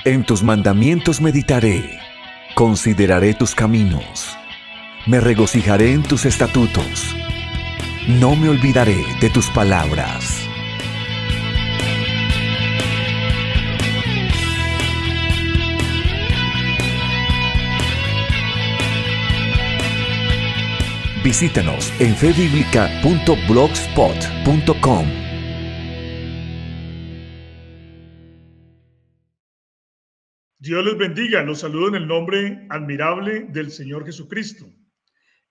En tus mandamientos meditaré, consideraré tus caminos. Me regocijaré en tus estatutos. No me olvidaré de tus palabras. Visítanos en febiblica.blogspot.com. Dios les bendiga, los saludo en el nombre admirable del Señor Jesucristo.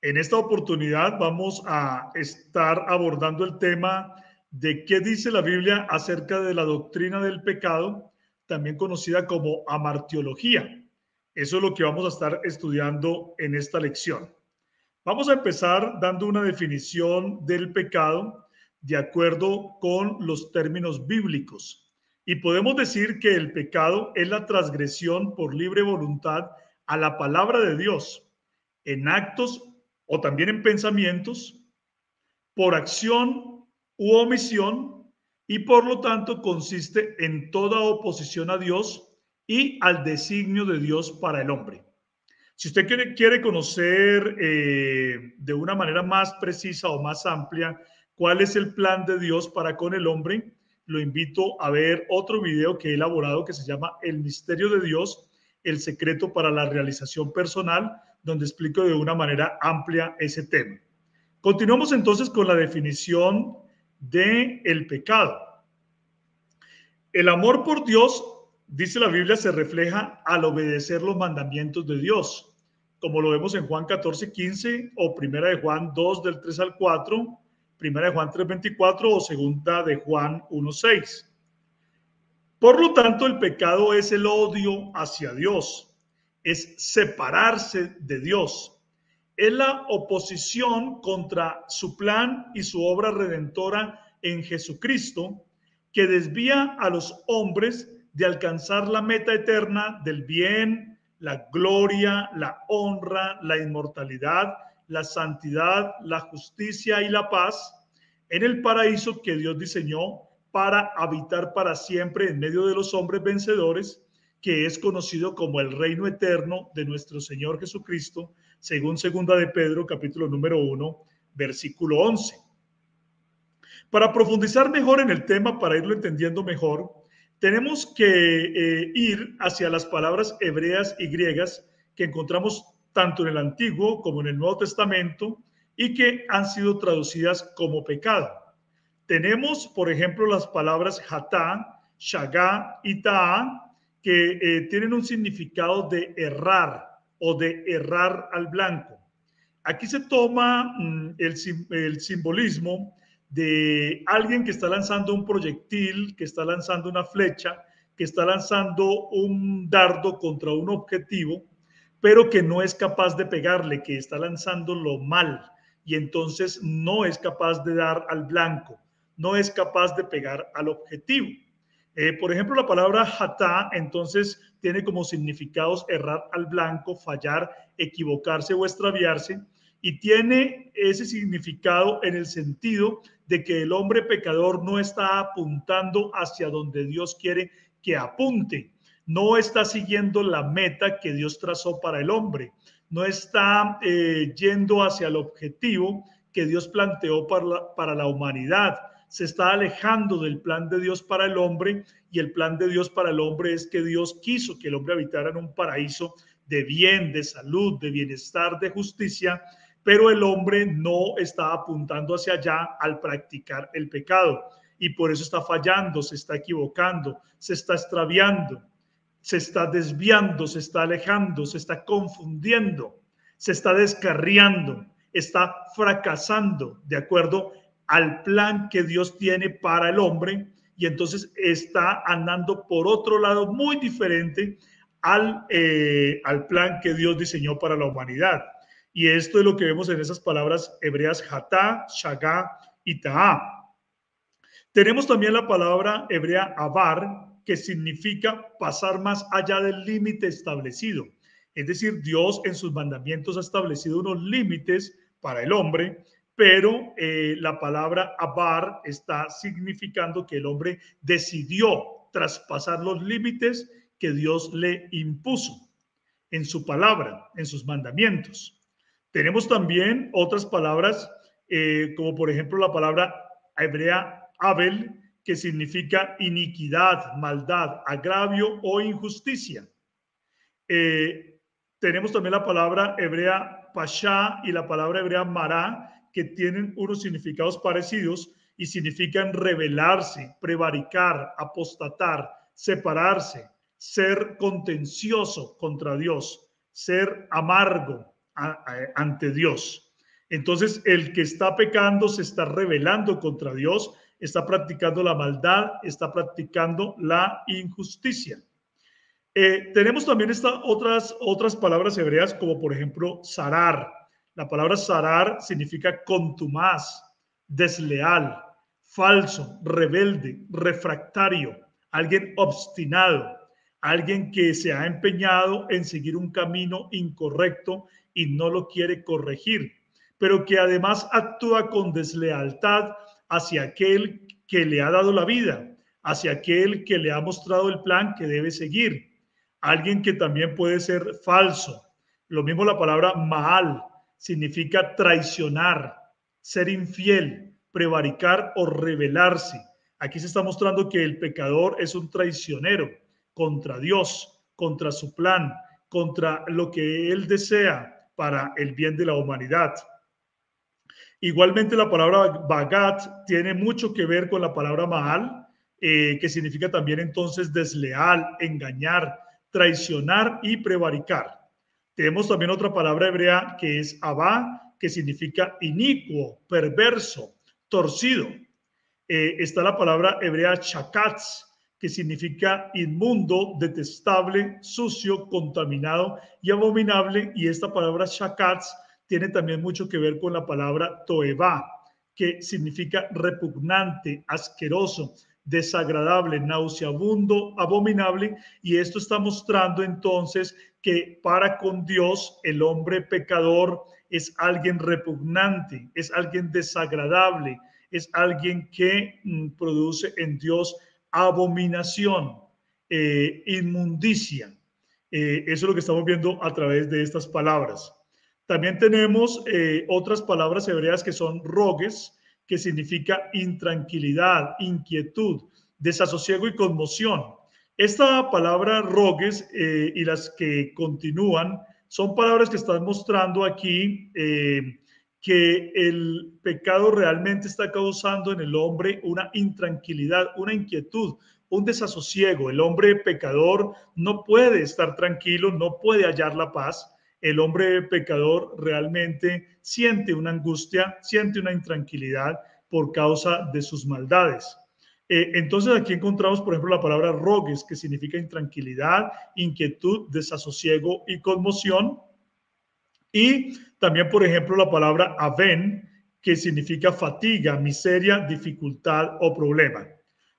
En esta oportunidad vamos a estar abordando el tema de qué dice la Biblia acerca de la doctrina del pecado, también conocida como amartiología. Eso es lo que vamos a estar estudiando en esta lección. Vamos a empezar dando una definición del pecado de acuerdo con los términos bíblicos. Y podemos decir que el pecado es la transgresión por libre voluntad a la palabra de Dios, en actos o también en pensamientos, por acción u omisión, y por lo tanto consiste en toda oposición a Dios y al designio de Dios para el hombre. Si usted quiere conocer de una manera más precisa o más amplia cuál es el plan de Dios para con el hombre, lo invito a ver otro video que he elaborado que se llama El misterio de Dios, el secreto para la realización personal, donde explico de una manera amplia ese tema. Continuamos entonces con la definición del pecado. El amor por Dios, dice la Biblia, se refleja al obedecer los mandamientos de Dios, como lo vemos en Juan 14:15 o Primera de Juan 2 del 3 al 4, Primera de Juan 3:24 o Segunda de Juan 1:6. Por lo tanto, el pecado es el odio hacia Dios, es separarse de Dios, es la oposición contra su plan y su obra redentora en Jesucristo, que desvía a los hombres de alcanzar la meta eterna del bien, la gloria, la honra, la inmortalidad, la santidad, la justicia y la paz en el paraíso que Dios diseñó para habitar para siempre en medio de los hombres vencedores, que es conocido como el reino eterno de nuestro Señor Jesucristo, según segunda de Pedro, capítulo número 1, versículo 11. Para profundizar mejor en el tema, para irlo entendiendo mejor, tenemos que ir hacia las palabras hebreas y griegas que encontramos tanto en el Antiguo como en el Nuevo Testamento y que han sido traducidas como pecado. Tenemos, por ejemplo, las palabras hatá, shagá y ta'á, que tienen un significado de errar o de errar al blanco. Aquí se toma el simbolismo de alguien que está lanzando un proyectil, que está lanzando una flecha, que está lanzando un dardo contra un objetivo, pero que no es capaz de pegarle, que está lanzándolo mal y entonces no es capaz de dar al blanco, no es capaz de pegar al objetivo. Por ejemplo, la palabra hatá entonces tiene como significados errar al blanco, fallar, equivocarse o extraviarse, y tiene ese significado en el sentido de que el hombre pecador no está apuntando hacia donde Dios quiere que apunte, no está siguiendo la meta que Dios trazó para el hombre, no está yendo hacia el objetivo que Dios planteó para la humanidad, se está alejando del plan de Dios para el hombre, y el plan de Dios para el hombre es que Dios quiso que el hombre habitara en un paraíso de bien, de salud, de bienestar, de justicia, pero el hombre no está apuntando hacia allá al practicar el pecado, y por eso está fallando, se está equivocando, se está extraviando, se está desviando, se está alejando, se está confundiendo, se está descarriando, está fracasando de acuerdo al plan que Dios tiene para el hombre, y entonces está andando por otro lado muy diferente al plan que Dios diseñó para la humanidad. Y esto es lo que vemos en esas palabras hebreas hatá, shagá y ta'á. Tenemos también la palabra hebrea abar, que significa pasar más allá del límite establecido. Es decir, Dios en sus mandamientos ha establecido unos límites para el hombre, pero la palabra abar está significando que el hombre decidió traspasar los límites que Dios le impuso en su palabra, en sus mandamientos. Tenemos también otras palabras, como por ejemplo la palabra hebrea Abel, que significa iniquidad, maldad, agravio o injusticia. Tenemos también la palabra hebrea Pasha y la palabra hebrea Mará, que tienen unos significados parecidos y significan rebelarse, prevaricar, apostatar, separarse, ser contencioso contra Dios, ser amargo ante Dios. Entonces, el que está pecando se está rebelando contra Dios, está practicando la maldad, está practicando la injusticia. Tenemos también otras palabras hebreas, como por ejemplo zarar. La palabra zarar significa contumaz, desleal, falso, rebelde, refractario, alguien obstinado, alguien que se ha empeñado en seguir un camino incorrecto y no lo quiere corregir, pero que además actúa con deslealtad hacia aquel que le ha dado la vida, hacia aquel que le ha mostrado el plan que debe seguir. Alguien que también puede ser falso. Lo mismo la palabra Maal significa traicionar, ser infiel, prevaricar o rebelarse. Aquí se está mostrando que el pecador es un traicionero contra Dios, contra su plan, contra lo que él desea para el bien de la humanidad. Igualmente la palabra Bagat tiene mucho que ver con la palabra Maal, que significa también entonces desleal, engañar, traicionar y prevaricar. Tenemos también otra palabra hebrea que es abá, que significa inicuo, perverso, torcido. Está la palabra hebrea shakatz, que significa inmundo, detestable, sucio, contaminado y abominable. Y esta palabra shakatz tiene también mucho que ver con la palabra toevá, que significa repugnante, asqueroso, desagradable, nauseabundo, abominable, y esto está mostrando entonces que para con Dios el hombre pecador es alguien repugnante, es alguien desagradable, es alguien que produce en Dios abominación, inmundicia. Eso es lo que estamos viendo a través de estas palabras. También tenemos otras palabras hebreas que son rogues, que significa intranquilidad, inquietud, desasosiego y conmoción. Esta palabra rogues y las que continúan son palabras que están mostrando aquí que el pecado realmente está causando en el hombre una intranquilidad, una inquietud, un desasosiego. El hombre pecador no puede estar tranquilo, no puede hallar la paz. El hombre pecador realmente siente una angustia, siente una intranquilidad por causa de sus maldades. Entonces aquí encontramos, por ejemplo, la palabra rogues, que significa intranquilidad, inquietud, desasosiego y conmoción. Y también, por ejemplo, la palabra aven, que significa fatiga, miseria, dificultad o problema.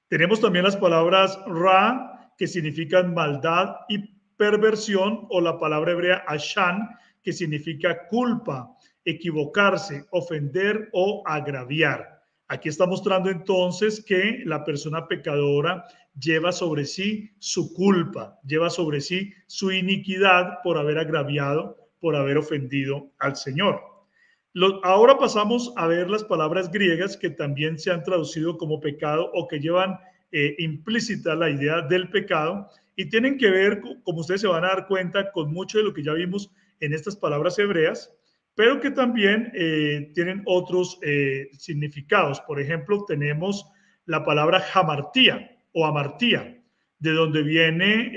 Tenemos también las palabras ra, que significan maldad y perversión, o la palabra hebrea ashan, que significa culpa, equivocarse, ofender o agraviar. Aquí está mostrando entonces que la persona pecadora lleva sobre sí su culpa, lleva sobre sí su iniquidad por haber agraviado, por haber ofendido al Señor. Ahora pasamos a ver las palabras griegas que también se han traducido como pecado o que llevan implícita la idea del pecado y tienen que ver, como ustedes se van a dar cuenta, con mucho de lo que ya vimos en estas palabras hebreas, pero que también tienen otros significados. Por ejemplo, tenemos la palabra hamartía o amartía, de donde viene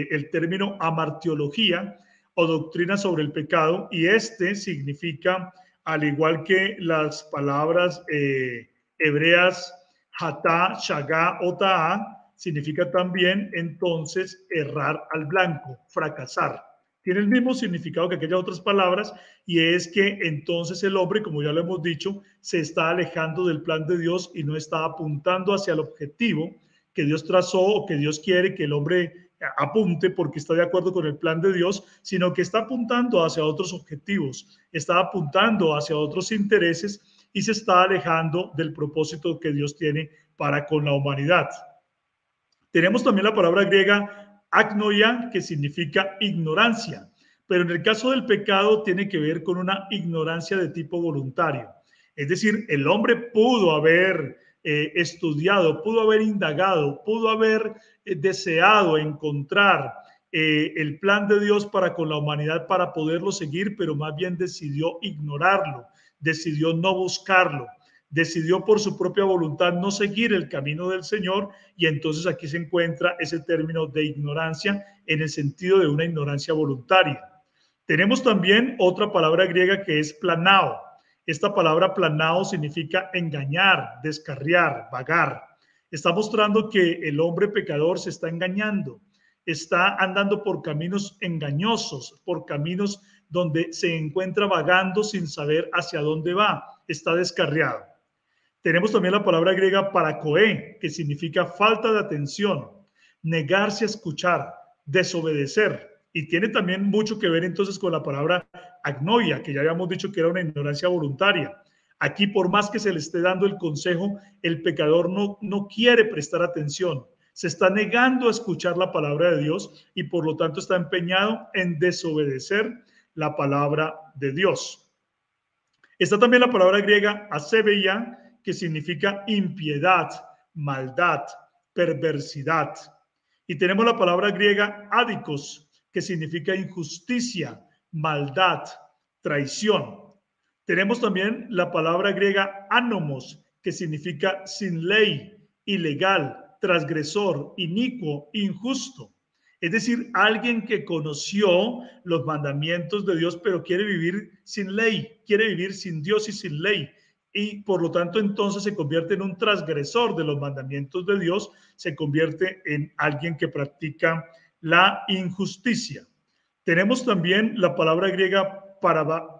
el término amartiología o doctrina sobre el pecado, y este significa, al igual que las palabras hebreas hatá, shagá o taá, significa también entonces errar al blanco, fracasar. Tiene el mismo significado que aquellas otras palabras, y es que entonces el hombre, como ya lo hemos dicho, se está alejando del plan de Dios y no está apuntando hacia el objetivo que Dios trazó o que Dios quiere que el hombre apunte porque está de acuerdo con el plan de Dios, sino que está apuntando hacia otros objetivos, está apuntando hacia otros intereses y se está alejando del propósito que Dios tiene para con la humanidad. Tenemos también la palabra griega Agnoia, que significa ignorancia. Pero en el caso del pecado tiene que ver con una ignorancia de tipo voluntario. Es decir, el hombre pudo haber estudiado, pudo haber indagado, pudo haber deseado encontrar el plan de Dios para con la humanidad para poderlo seguir, pero más bien decidió ignorarlo, decidió no buscarlo, decidió por su propia voluntad no seguir el camino del Señor, y entonces aquí se encuentra ese término de ignorancia en el sentido de una ignorancia voluntaria. Tenemos también otra palabra griega que es planao. Esta palabra planao significa engañar, descarriar, vagar. Está mostrando que el hombre pecador se está engañando, está andando por caminos engañosos, por caminos donde se encuentra vagando sin saber hacia dónde va, está descarriado. Tenemos también la palabra griega paracoe, que significa falta de atención, negarse a escuchar, desobedecer. Y tiene también mucho que ver entonces con la palabra agnoia, que ya habíamos dicho que era una ignorancia voluntaria. Aquí, por más que se le esté dando el consejo, el pecador no quiere prestar atención, se está negando a escuchar la palabra de Dios y por lo tanto está empeñado en desobedecer la palabra de Dios. Está también la palabra griega asebeia, que significa impiedad, maldad, perversidad. Y tenemos la palabra griega adikos, que significa injusticia, maldad, traición. Tenemos también la palabra griega anomos, que significa sin ley, ilegal, transgresor, inicuo, injusto. Es decir, alguien que conoció los mandamientos de Dios, pero quiere vivir sin ley, quiere vivir sin Dios y sin ley. Y por lo tanto entonces se convierte en un transgresor de los mandamientos de Dios, se convierte en alguien que practica la injusticia. Tenemos también la palabra griega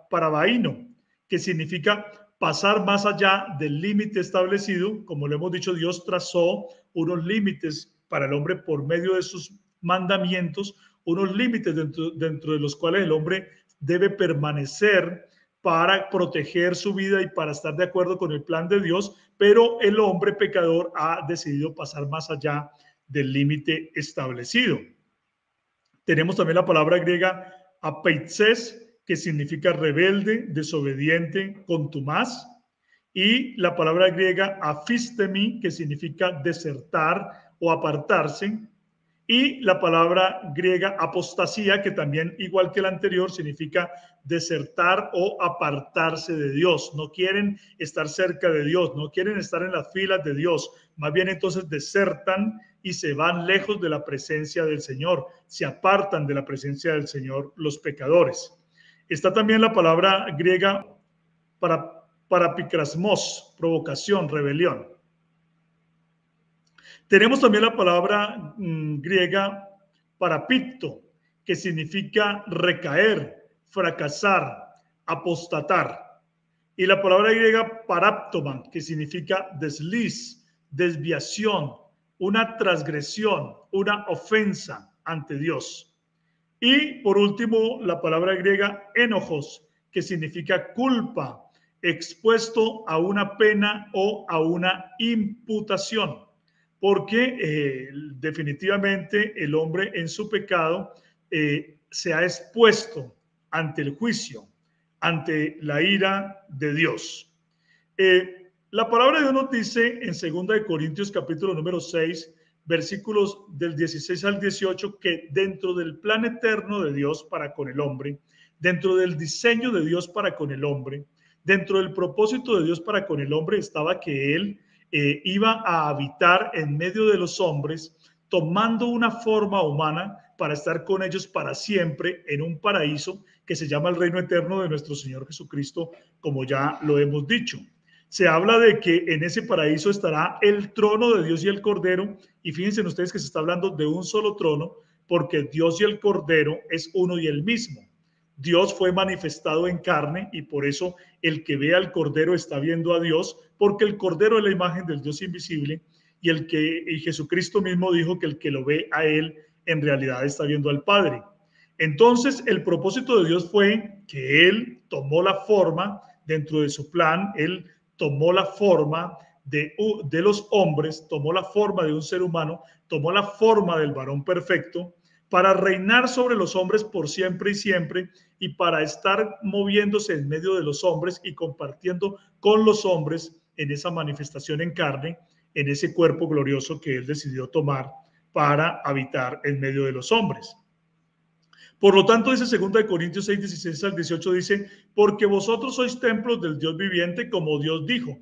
parabaino, que significa pasar más allá del límite establecido. Como le hemos dicho, Dios trazó unos límites para el hombre por medio de sus mandamientos, unos límites dentro de los cuales el hombre debe permanecer para proteger su vida y para estar de acuerdo con el plan de Dios, pero el hombre pecador ha decidido pasar más allá del límite establecido. Tenemos también la palabra griega apeitzes, que significa rebelde, desobediente, contumaz, y la palabra griega afistemi, que significa desertar o apartarse, y la palabra griega apostasía, que también, igual que la anterior, significa desertar o apartarse de Dios. No quieren estar cerca de Dios, no quieren estar en las filas de Dios. Más bien entonces desertan y se van lejos de la presencia del Señor. Se apartan de la presencia del Señor los pecadores. Está también la palabra griega para pikrasmos, provocación, rebelión. Tenemos también la palabra griega parapicto, que significa recaer, fracasar, apostatar. Y la palabra griega paráptoma, que significa desliz, desviación, una transgresión, una ofensa ante Dios. Y por último, la palabra griega enojos, que significa culpa, expuesto a una pena o a una imputación. Porque definitivamente el hombre en su pecado se ha expuesto ante el juicio, ante la ira de Dios. La palabra de Dios nos dice en 2 Corintios capítulo número 6, versículos del 16 al 18, que dentro del plan eterno de Dios para con el hombre, dentro del diseño de Dios para con el hombre, dentro del propósito de Dios para con el hombre estaba que él iba a habitar en medio de los hombres, tomando una forma humana para estar con ellos para siempre en un paraíso que se llama el reino eterno de nuestro Señor Jesucristo, como ya lo hemos dicho. Se habla de que en ese paraíso estará el trono de Dios y el Cordero, y fíjense ustedes que se está hablando de un solo trono, porque Dios y el Cordero es uno y el mismo. Dios fue manifestado en carne y por eso el que ve al Cordero está viendo a Dios, porque el Cordero es la imagen del Dios invisible y Jesucristo mismo dijo que el que lo ve a él en realidad está viendo al Padre. Entonces el propósito de Dios fue que él tomó la forma dentro de su plan, él tomó la forma de los hombres, tomó la forma de un ser humano, tomó la forma del varón perfecto para reinar sobre los hombres por siempre y siempre, y para estar moviéndose en medio de los hombres y compartiendo con los hombres en esa manifestación en carne, en ese cuerpo glorioso que él decidió tomar para habitar en medio de los hombres. Por lo tanto, dice 2 Corintios 6, 16 al 18, dice, porque vosotros sois templos del Dios viviente, como Dios dijo,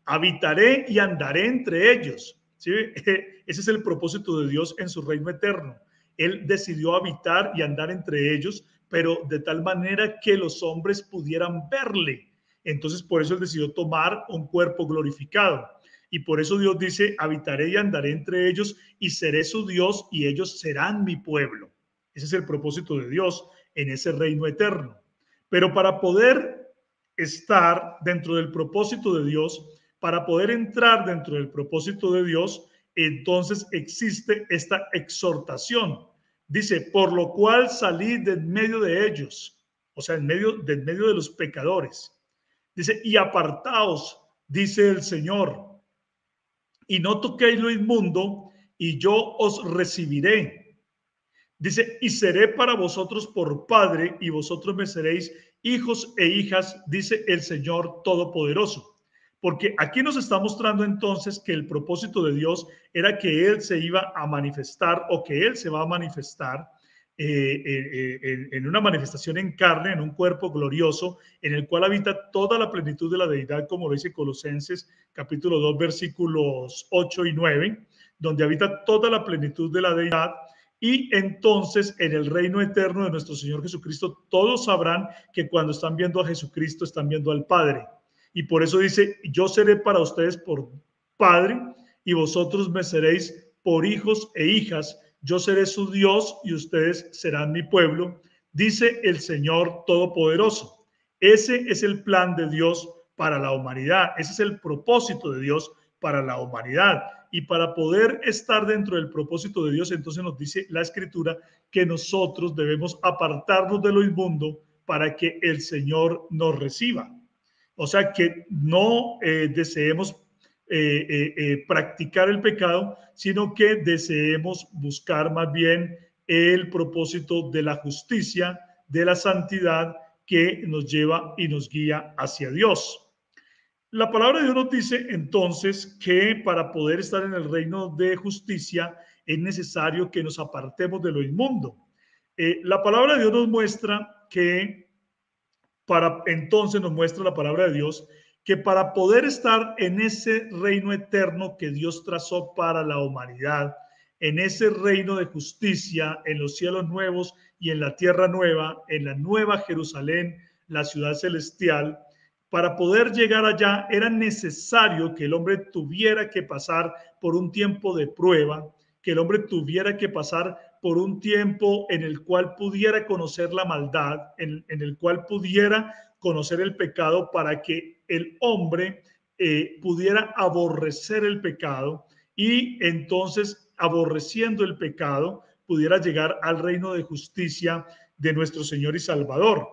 habitaré y andaré entre ellos. ¿Sí? Ese es el propósito de Dios en su reino eterno. Él decidió habitar y andar entre ellos, pero de tal manera que los hombres pudieran verle. Entonces, por eso él decidió tomar un cuerpo glorificado. Y por eso Dios dice, habitaré y andaré entre ellos y seré su Dios y ellos serán mi pueblo. Ese es el propósito de Dios en ese reino eterno. Pero para poder estar dentro del propósito de Dios, para poder entrar dentro del propósito de Dios, entonces existe esta exhortación. Dice, por lo cual salid de en medio de ellos, o sea, en medio de los pecadores. Dice, y apartaos, dice el Señor, y no toquéis lo inmundo, y yo os recibiré. Dice, y seré para vosotros por padre, y vosotros me seréis hijos e hijas, dice el Señor Todopoderoso. Porque aquí nos está mostrando entonces que el propósito de Dios era que Él se iba a manifestar o que Él se va a manifestar en una manifestación en carne, en un cuerpo glorioso, en el cual habita toda la plenitud de la deidad, como lo dice Colosenses capítulo 2, versículos 8 y 9, donde habita toda la plenitud de la deidad. Y entonces en el reino eterno de nuestro Señor Jesucristo, todos sabrán que cuando están viendo a Jesucristo, están viendo al Padre. Y por eso dice, yo seré para ustedes por Padre y vosotros me seréis por hijos e hijas. Yo seré su Dios y ustedes serán mi pueblo, dice el Señor Todopoderoso. Ese es el plan de Dios para la humanidad. Ese es el propósito de Dios para la humanidad. Y para poder estar dentro del propósito de Dios, entonces nos dice la Escritura que nosotros debemos apartarnos de lo inmundo para que el Señor nos reciba. O sea, que no deseemos practicar el pecado, sino que deseemos buscar más bien el propósito de la justicia, de la santidad que nos lleva y nos guía hacia Dios. La palabra de Dios nos dice entonces que para poder estar en el reino de justicia es necesario que nos apartemos de lo inmundo. La palabra de Dios nos muestra que entonces nos muestra la palabra de Dios que para poder estar en ese reino eterno que Dios trazó para la humanidad, en ese reino de justicia, en los cielos nuevos y en la tierra nueva, en la nueva Jerusalén, la ciudad celestial, para poder llegar allá era necesario que el hombre tuviera que pasar por un tiempo de prueba, que el hombre tuviera que pasar por un tiempo en el cual pudiera conocer la maldad, en el cual pudiera conocer el pecado, para que el hombre pudiera aborrecer el pecado y entonces, aborreciendo el pecado, pudiera llegar al reino de justicia de nuestro Señor y Salvador.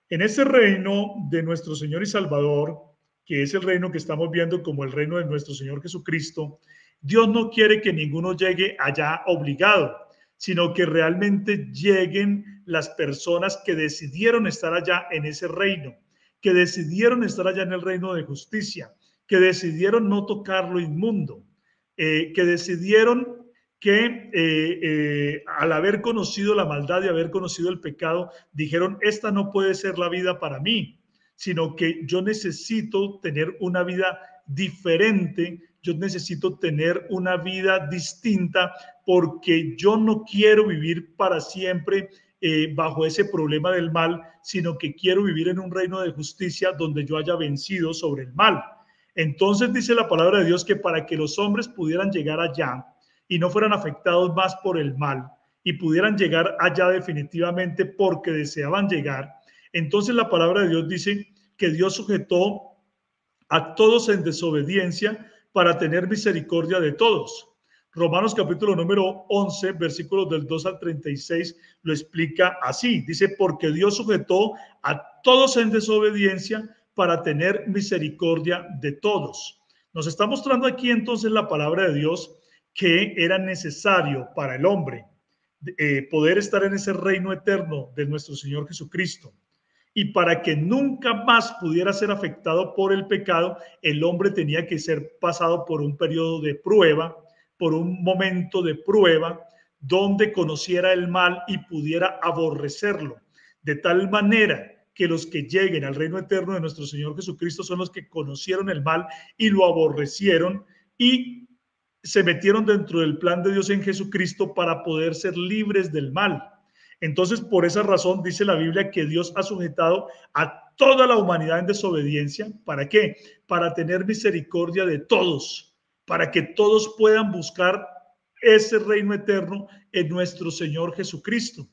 En ese reino de nuestro Señor y Salvador, que es el reino que estamos viendo como el reino de nuestro Señor Jesucristo, Dios no quiere que ninguno llegue allá obligado, sino que realmente lleguen las personas que decidieron estar allá en ese reino, que decidieron estar allá en el reino de justicia, que decidieron no tocar lo inmundo, que decidieron que al haber conocido la maldad y haber conocido el pecado, dijeron, esta no puede ser la vida para mí, sino que yo necesito tener una vida diferente, yo necesito tener una vida distinta, porque yo no quiero vivir para siempre bajo ese problema del mal, sino que quiero vivir en un reino de justicia donde yo haya vencido sobre el mal. Entonces dice la palabra de Dios que para que los hombres pudieran llegar allá y no fueran afectados más por el mal y pudieran llegar allá definitivamente porque deseaban llegar, entonces la palabra de Dios dice que Dios sujetó a todos en desobediencia para tener misericordia de todos. Romanos capítulo número 11, versículos del 2 al 36, lo explica así. Dice, porque Dios sujetó a todos en desobediencia para tener misericordia de todos. Nos está mostrando aquí entonces la palabra de Dios que era necesario para el hombre poder estar en ese reino eterno de nuestro Señor Jesucristo. Y para que nunca más pudiera ser afectado por el pecado, el hombre tenía que ser pasado por un periodo de prueba, por un momento de prueba, donde conociera el mal y pudiera aborrecerlo. De tal manera que los que lleguen al reino eterno de nuestro Señor Jesucristo son los que conocieron el mal y lo aborrecieron y se metieron dentro del plan de Dios en Jesucristo para poder ser libres del mal. Entonces, por esa razón dice la Biblia que Dios ha sujetado a toda la humanidad en desobediencia. ¿Para qué? Para tener misericordia de todos, para que todos puedan buscar ese reino eterno en nuestro Señor Jesucristo.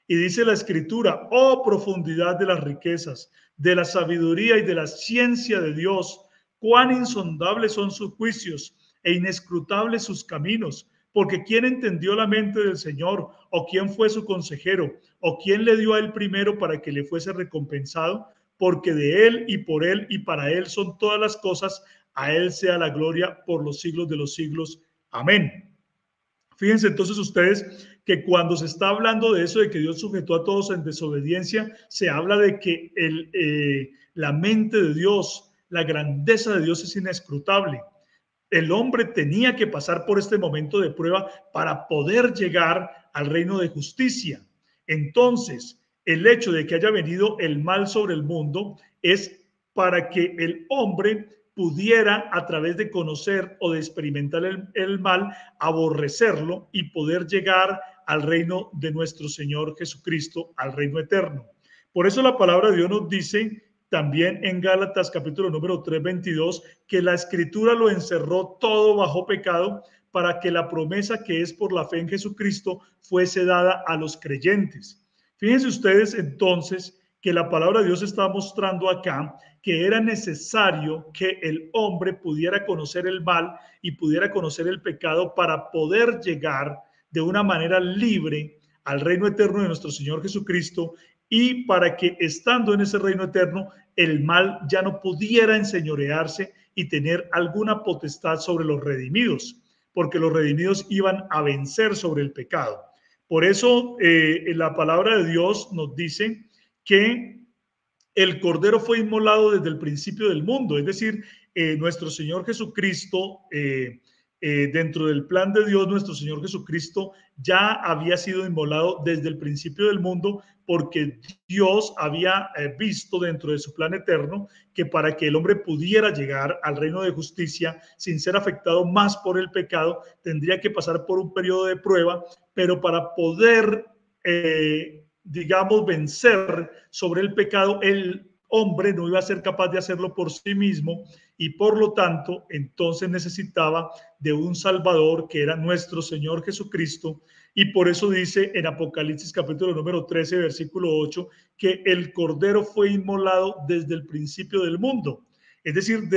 Y dice la Escritura: oh profundidad de las riquezas, de la sabiduría y de la ciencia de Dios, cuán insondables son sus juicios e inescrutables sus caminos. Porque ¿quién entendió la mente del Señor? ¿O quién fue su consejero? ¿O quién le dio a él primero para que le fuese recompensado? Porque de él y por él y para él son todas las cosas. A él sea la gloria por los siglos de los siglos. Amén. Fíjense entonces ustedes que cuando se está hablando de eso, de que Dios sujetó a todos en desobediencia, se habla de que la mente de Dios, la grandeza de Dios es inescrutable. El hombre tenía que pasar por este momento de prueba para poder llegar al reino de justicia. Entonces, el hecho de que haya venido el mal sobre el mundo es para que el hombre pudiera, a través de conocer o de experimentar el mal, aborrecerlo y poder llegar al reino de nuestro Señor Jesucristo, al reino eterno. Por eso la palabra de Dios nos dice también en Gálatas capítulo número 3, 22, que la Escritura lo encerró todo bajo pecado para que la promesa que es por la fe en Jesucristo fuese dada a los creyentes. Fíjense ustedes entonces que la palabra de Dios está mostrando acá que era necesario que el hombre pudiera conocer el mal y pudiera conocer el pecado para poder llegar de una manera libre al reino eterno de nuestro Señor Jesucristo, y para que estando en ese reino eterno el mal ya no pudiera enseñorearse y tener alguna potestad sobre los redimidos, porque los redimidos iban a vencer sobre el pecado. Por eso la palabra de Dios nos dice que el Cordero fue inmolado desde el principio del mundo, es decir, nuestro Señor Jesucristo, dentro del plan de Dios, nuestro Señor Jesucristo ya había sido inmolado desde el principio del mundo, porque Dios había visto dentro de su plan eterno que para que el hombre pudiera llegar al reino de justicia sin ser afectado más por el pecado, tendría que pasar por un periodo de prueba, pero para poder digamos, vencer sobre el pecado, el hombre no iba a ser capaz de hacerlo por sí mismo y por lo tanto entonces necesitaba de un Salvador que era nuestro Señor Jesucristo. Y por eso dice en Apocalipsis capítulo número 13 versículo 8 que el Cordero fue inmolado desde el principio del mundo. Es decir,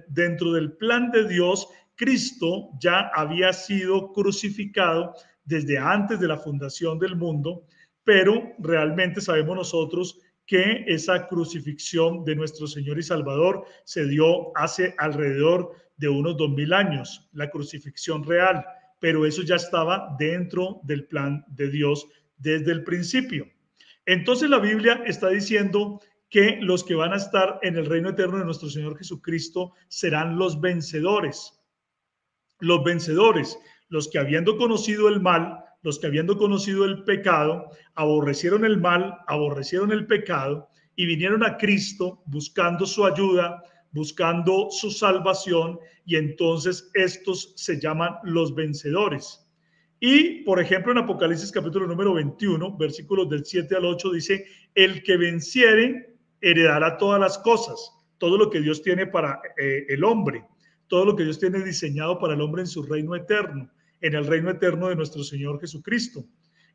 dentro del plan de Dios, Cristo ya había sido crucificado desde antes de la fundación del mundo, pero realmente sabemos nosotros que esa crucifixión de nuestro Señor y Salvador se dio hace alrededor de unos 2000 años, la crucifixión real, pero eso ya estaba dentro del plan de Dios desde el principio. Entonces la Biblia está diciendo que los que van a estar en el reino eterno de nuestro Señor Jesucristo serán los vencedores. Los vencedores, los que habiendo conocido el mal, los que habiendo conocido el pecado, aborrecieron el mal, aborrecieron el pecado y vinieron a Cristo buscando su ayuda, buscando su salvación, y entonces estos se llaman los vencedores. Y, por ejemplo, en Apocalipsis capítulo número 21, versículos del 7 al 8, dice: el que venciere heredará todas las cosas, todo lo que Dios tiene para el hombre, todo lo que Dios tiene diseñado para el hombre en su reino eterno, en el reino eterno de nuestro Señor Jesucristo.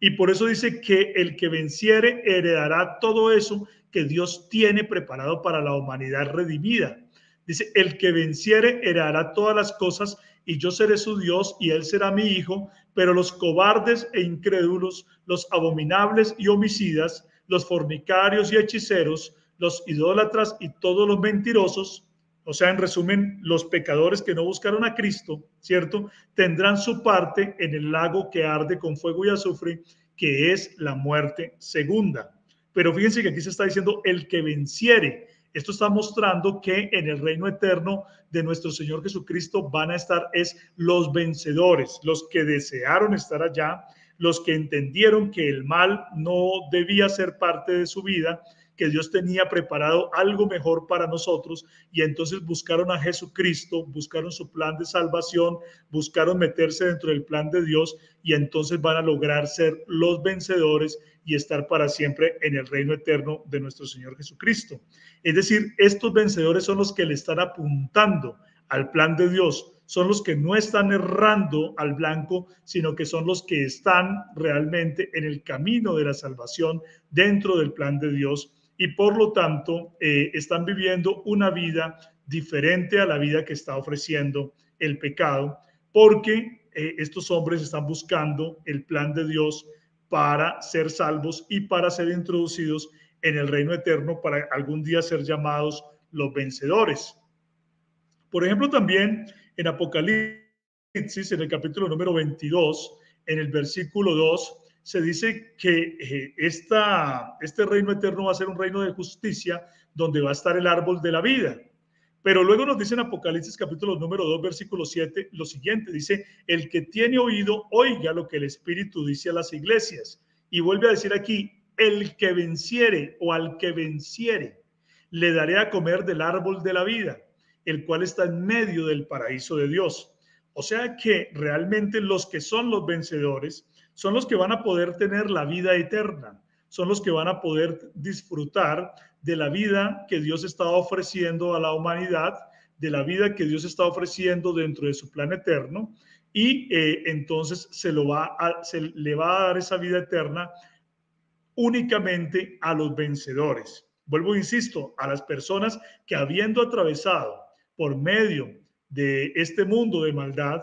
Y por eso dice que el que venciere heredará todo eso que Dios tiene preparado para la humanidad redimida. Dice: el que venciere heredará todas las cosas, y yo seré su Dios y él será mi hijo. Pero los cobardes e incrédulos, los abominables y homicidas, los fornicarios y hechiceros, los idólatras y todos los mentirosos, O sea, en resumen, los pecadores que no buscaron a Cristo, ¿cierto? Tendrán su parte en el lago que arde con fuego y azufre, que es la muerte segunda. Pero fíjense que aquí se está diciendo el que venciere. Esto está mostrando que en el reino eterno de nuestro Señor Jesucristo van a estar los vencedores, los que desearon estar allá, los que entendieron que el mal no debía ser parte de su vida, que Dios tenía preparado algo mejor para nosotros, y entonces buscaron a Jesucristo, buscaron su plan de salvación, buscaron meterse dentro del plan de Dios, y entonces van a lograr ser los vencedores y estar para siempre en el reino eterno de nuestro Señor Jesucristo. Es decir, estos vencedores son los que le están apuntando al plan de Dios, son los que no están errando al blanco, sino que son los que están realmente en el camino de la salvación dentro del plan de Dios, y por lo tanto están viviendo una vida diferente a la vida que está ofreciendo el pecado, porque estos hombres están buscando el plan de Dios para ser salvos y para ser introducidos en el reino eterno, para algún día ser llamados los vencedores. Por ejemplo, también en Apocalipsis, en el capítulo número 22, en el versículo 2, se dice que este reino eterno va a ser un reino de justicia donde va a estar el árbol de la vida. Pero luego nos dice en Apocalipsis capítulo número 2, versículo 7, lo siguiente, dice, el que tiene oído, oiga lo que el Espíritu dice a las iglesias. Y vuelve a decir aquí, el que venciere o al que venciere, le daré a comer del árbol de la vida, el cual está en medio del paraíso de Dios. O sea que realmente los que son los vencedores son los que van a poder tener la vida eterna, son los que van a poder disfrutar de la vida que Dios está ofreciendo a la humanidad, de la vida que Dios está ofreciendo dentro de su plan eterno, y entonces se le va a dar esa vida eterna únicamente a los vencedores. Vuelvo, insisto, a las personas que habiendo atravesado por medio de este mundo de maldad,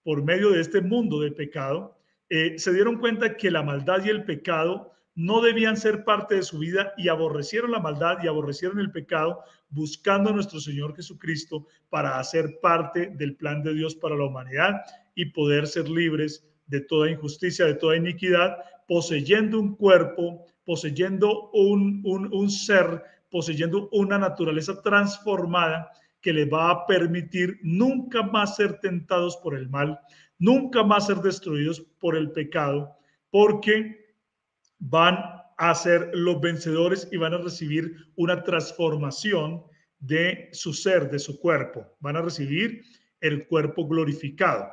por medio de este mundo de pecado, se dieron cuenta que la maldad y el pecado no debían ser parte de su vida, y aborrecieron la maldad y aborrecieron el pecado, buscando a nuestro Señor Jesucristo para hacer parte del plan de Dios para la humanidad y poder ser libres de toda injusticia, de toda iniquidad, poseyendo un cuerpo, poseyendo un ser, poseyendo una naturaleza transformada que les va a permitir nunca más ser tentados por el mal, nunca más ser destruidos por el pecado, porque van a ser los vencedores y van a recibir una transformación de su ser, de su cuerpo. Van a recibir el cuerpo glorificado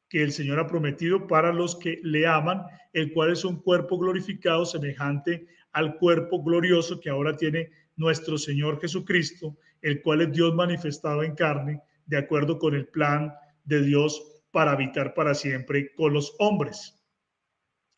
que el Señor ha prometido para los que le aman, el cual es un cuerpo glorificado semejante al cuerpo glorioso que ahora tiene nuestro Señor Jesucristo, el cual es Dios manifestado en carne, de acuerdo con el plan de Dios para habitar para siempre con los hombres.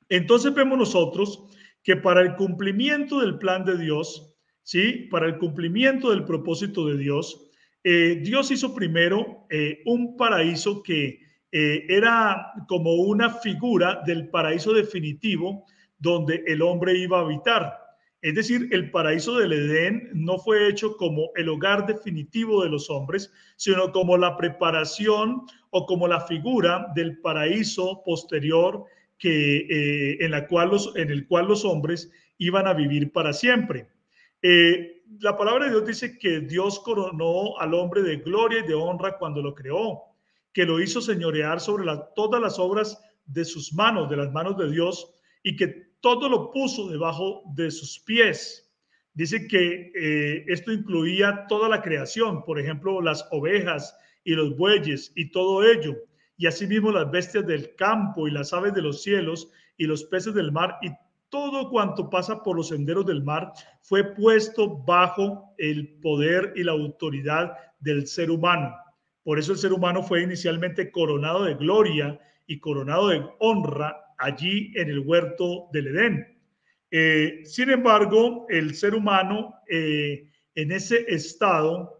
Entonces vemos nosotros que para el cumplimiento del plan de Dios, ¿sí? Para el cumplimiento del propósito de Dios, Dios hizo primero un paraíso que era como una figura del paraíso definitivo donde el hombre iba a habitar. Es decir, el paraíso del Edén no fue hecho como el hogar definitivo de los hombres, sino como la preparación o como la figura del paraíso posterior en el cual los hombres iban a vivir para siempre. La palabra de Dios dice que Dios coronó al hombre de gloria y de honra cuando lo creó, que lo hizo señorear sobre todas las obras de sus manos, de las manos de Dios, y que todo lo puso debajo de sus pies. Dice que esto incluía toda la creación, por ejemplo, las ovejas y los bueyes y todo ello, y asimismo las bestias del campo y las aves de los cielos y los peces del mar y todo cuanto pasa por los senderos del mar fue puesto bajo el poder y la autoridad del ser humano. Por eso el ser humano fue inicialmente coronado de gloria y coronado de honra allí en el huerto del Edén. Sin embargo, el ser humano en ese estado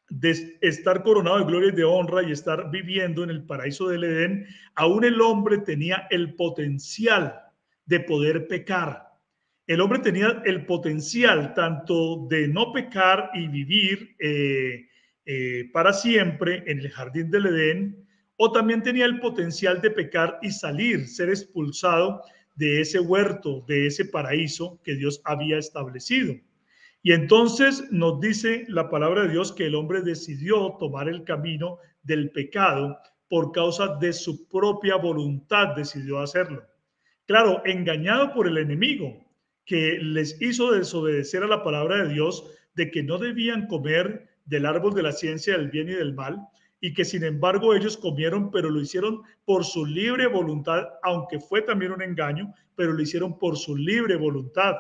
de estar coronado de gloria y de honra y estar viviendo en el paraíso del Edén, aún el hombre tenía el potencial de poder pecar. El hombre tenía el potencial tanto de no pecar y vivir para siempre en el jardín del Edén, o también tenía el potencial de pecar y salir, ser expulsado de ese huerto, de ese paraíso que Dios había establecido. Y entonces nos dice la palabra de Dios que el hombre decidió tomar el camino del pecado por causa de su propia voluntad, decidió hacerlo. Claro, engañado por el enemigo, que les hizo desobedecer a la palabra de Dios de que no debían comer del árbol de la ciencia del bien y del mal, y que sin embargo ellos comieron, pero lo hicieron por su libre voluntad, aunque fue también un engaño, pero lo hicieron por su libre voluntad.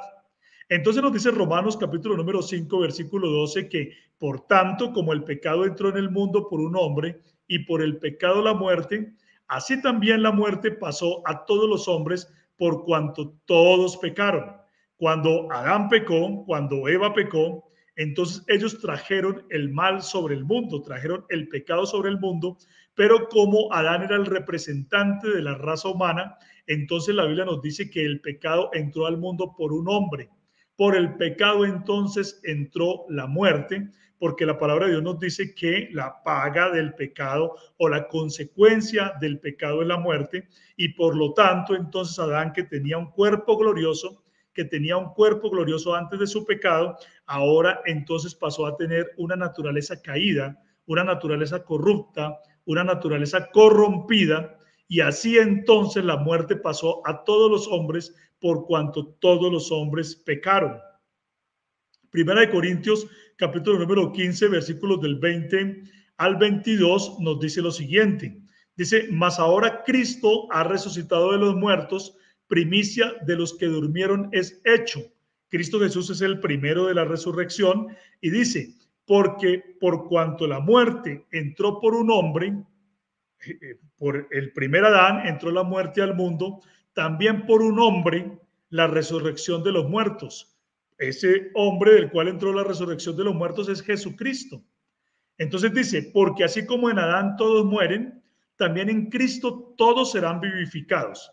Entonces nos dice Romanos capítulo número 5, versículo 12, que por tanto, como el pecado entró en el mundo por un hombre y por el pecado la muerte, así también la muerte pasó a todos los hombres por cuanto todos pecaron. Cuando Adán pecó, cuando Eva pecó, entonces ellos trajeron el mal sobre el mundo, trajeron el pecado sobre el mundo, pero como Adán era el representante de la raza humana, entonces la Biblia nos dice que el pecado entró al mundo por un hombre. Por el pecado entonces entró la muerte, porque la palabra de Dios nos dice que la paga del pecado o la consecuencia del pecado es la muerte, y por lo tanto entonces Adán, que tenía un cuerpo glorioso, antes de su pecado, ahora entonces pasó a tener una naturaleza caída, una naturaleza corrupta, una naturaleza corrompida, y así entonces la muerte pasó a todos los hombres por cuanto todos los hombres pecaron. Primera de Corintios, capítulo número 15, versículos del 20 al 22, nos dice lo siguiente. Dice, mas ahora Cristo ha resucitado de los muertos, primicia de los que durmieron es hecho. Cristo Jesús es el primero de la resurrección, y dice, porque por cuanto la muerte entró por un hombre, por el primer Adán entró la muerte al mundo, también por un hombre la resurrección de los muertos. Ese hombre del cual entró la resurrección de los muertos es Jesucristo. Entonces dice, porque así como en Adán todos mueren, también en Cristo todos serán vivificados.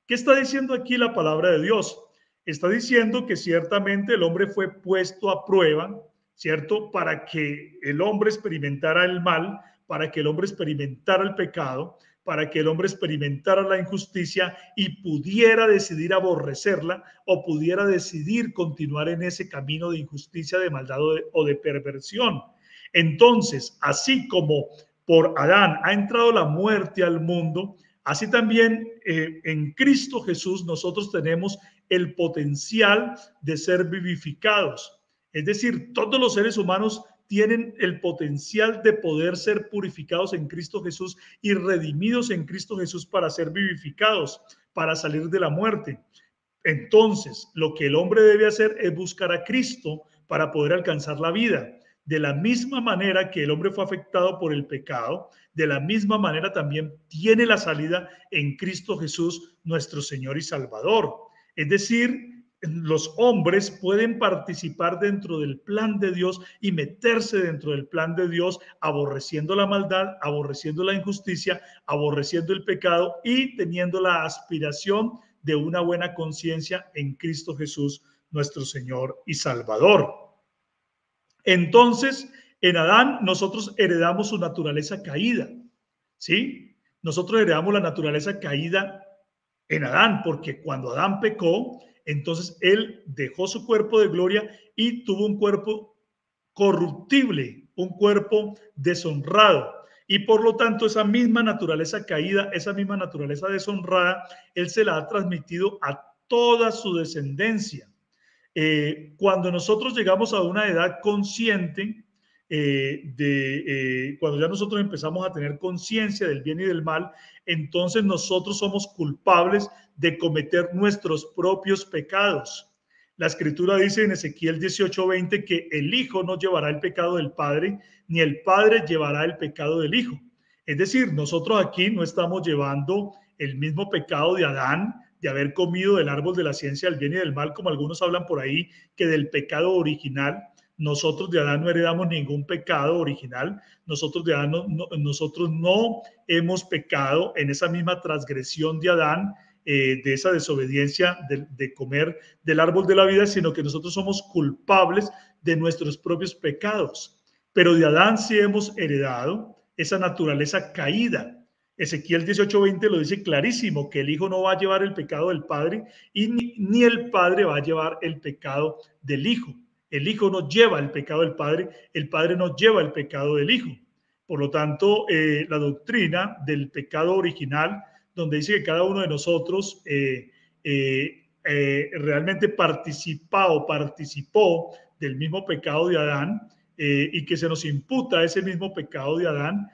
¿Qué está diciendo aquí la palabra de Dios? Está diciendo que ciertamente el hombre fue puesto a prueba, ¿cierto? Para que el hombre experimentara el mal, para que el hombre experimentara el pecado, para que el hombre experimentara la injusticia y pudiera decidir aborrecerla o pudiera decidir continuar en ese camino de injusticia, de maldad o de perversión. Entonces, así como por Adán ha entrado la muerte al mundo, así también en Cristo Jesús nosotros tenemos el potencial de ser vivificados. Es decir, todos los seres humanos tienen el potencial de poder ser purificados en Cristo Jesús y redimidos en Cristo Jesús para ser vivificados, para salir de la muerte. Entonces, lo que el hombre debe hacer es buscar a Cristo para poder alcanzar la vida. De la misma manera que el hombre fue afectado por el pecado, de la misma manera también tiene la salida en Cristo Jesús, nuestro Señor y Salvador. Es decir, los hombres pueden participar dentro del plan de Dios y meterse dentro del plan de Dios, aborreciendo la maldad, aborreciendo la injusticia, aborreciendo el pecado y teniendo la aspiración de una buena conciencia en Cristo Jesús, nuestro Señor y Salvador. Entonces, en Adán nosotros heredamos su naturaleza caída, ¿sí? Nosotros heredamos la naturaleza caída en Adán, porque cuando Adán pecó, entonces él dejó su cuerpo de gloria y tuvo un cuerpo corruptible, un cuerpo deshonrado. Y por lo tanto, esa misma naturaleza caída, esa misma naturaleza deshonrada, él se la ha transmitido a toda su descendencia. Cuando nosotros llegamos a una edad consciente, cuando ya nosotros empezamos a tener conciencia del bien y del mal, entonces nosotros somos culpables de cometer nuestros propios pecados. La escritura dice en Ezequiel 18:20 que el hijo no llevará el pecado del padre, ni el padre llevará el pecado del hijo. Es decir, nosotros aquí no estamos llevando el mismo pecado de Adán, de haber comido del árbol de la ciencia del bien y del mal, como algunos hablan por ahí, que del pecado original. Nosotros de Adán no heredamos ningún pecado original. Nosotros de Adán nosotros no hemos pecado en esa misma transgresión de Adán, de esa desobediencia de comer del árbol de la vida, sino que nosotros somos culpables de nuestros propios pecados. pero de Adán sí hemos heredado esa naturaleza caída. Ezequiel 18:20 lo dice clarísimo, que el Hijo no va a llevar el pecado del Padre y ni el Padre va a llevar el pecado del Hijo. El Hijo no lleva el pecado del Padre, el Padre no lleva el pecado del Hijo. Por lo tanto, la doctrina del pecado original, donde dice que cada uno de nosotros realmente participó del mismo pecado de Adán y que se nos imputa ese mismo pecado de Adán,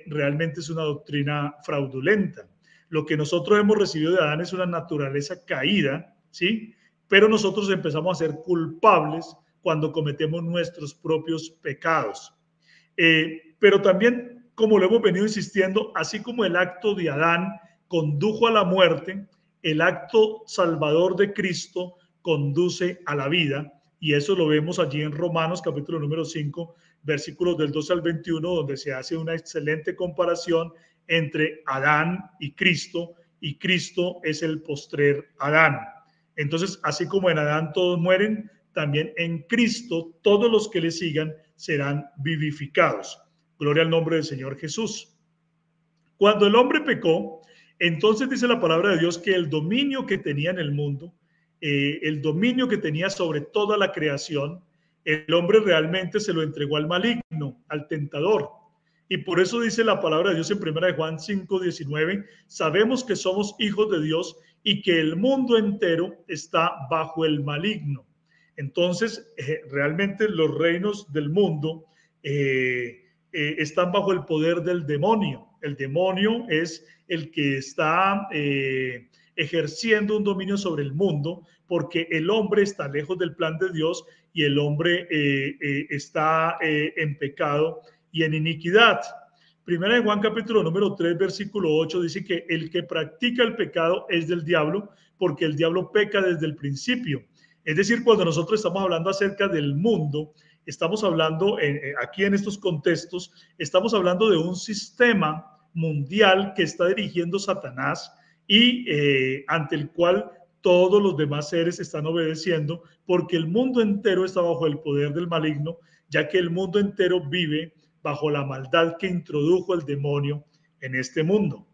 realmente es una doctrina fraudulenta. Lo que nosotros hemos recibido de Adán es una naturaleza caída, ¿sí? Pero nosotros empezamos a ser culpables cuando cometemos nuestros propios pecados. Pero también, como lo hemos venido insistiendo, así como el acto de Adán condujo a la muerte, el acto salvador de Cristo conduce a la vida, y eso lo vemos allí en Romanos capítulo número 5, versículos del 12 al 21, donde se hace una excelente comparación entre Adán y Cristo es el postrer Adán. Entonces, así como en Adán todos mueren, también en Cristo todos los que le sigan serán vivificados. Gloria al nombre del Señor Jesús. Cuando el hombre pecó, entonces dice la palabra de Dios que el dominio que tenía en el mundo, el dominio que tenía sobre toda la creación, el hombre realmente se lo entregó al maligno, al tentador. Y por eso dice la palabra de Dios en 1 Juan 5:19, sabemos que somos hijos de Dios y que el mundo entero está bajo el maligno. Entonces, realmente los reinos del mundo están bajo el poder del demonio. El demonio es el que está ejerciendo un dominio sobre el mundo, porque el hombre está lejos del plan de Dios y el hombre está en pecado y en iniquidad. Primera de Juan capítulo número 3 versículo 8 dice que el que practica el pecado es del diablo, porque el diablo peca desde el principio. Es decir, cuando nosotros estamos hablando acerca del mundo, estamos hablando aquí en estos contextos, estamos hablando de un sistema mundial que está dirigiendo Satanás y ante el cual todos los demás seres están obedeciendo, porque el mundo entero está bajo el poder del maligno, ya que el mundo entero vive bajo la maldad que introdujo el demonio en este mundo.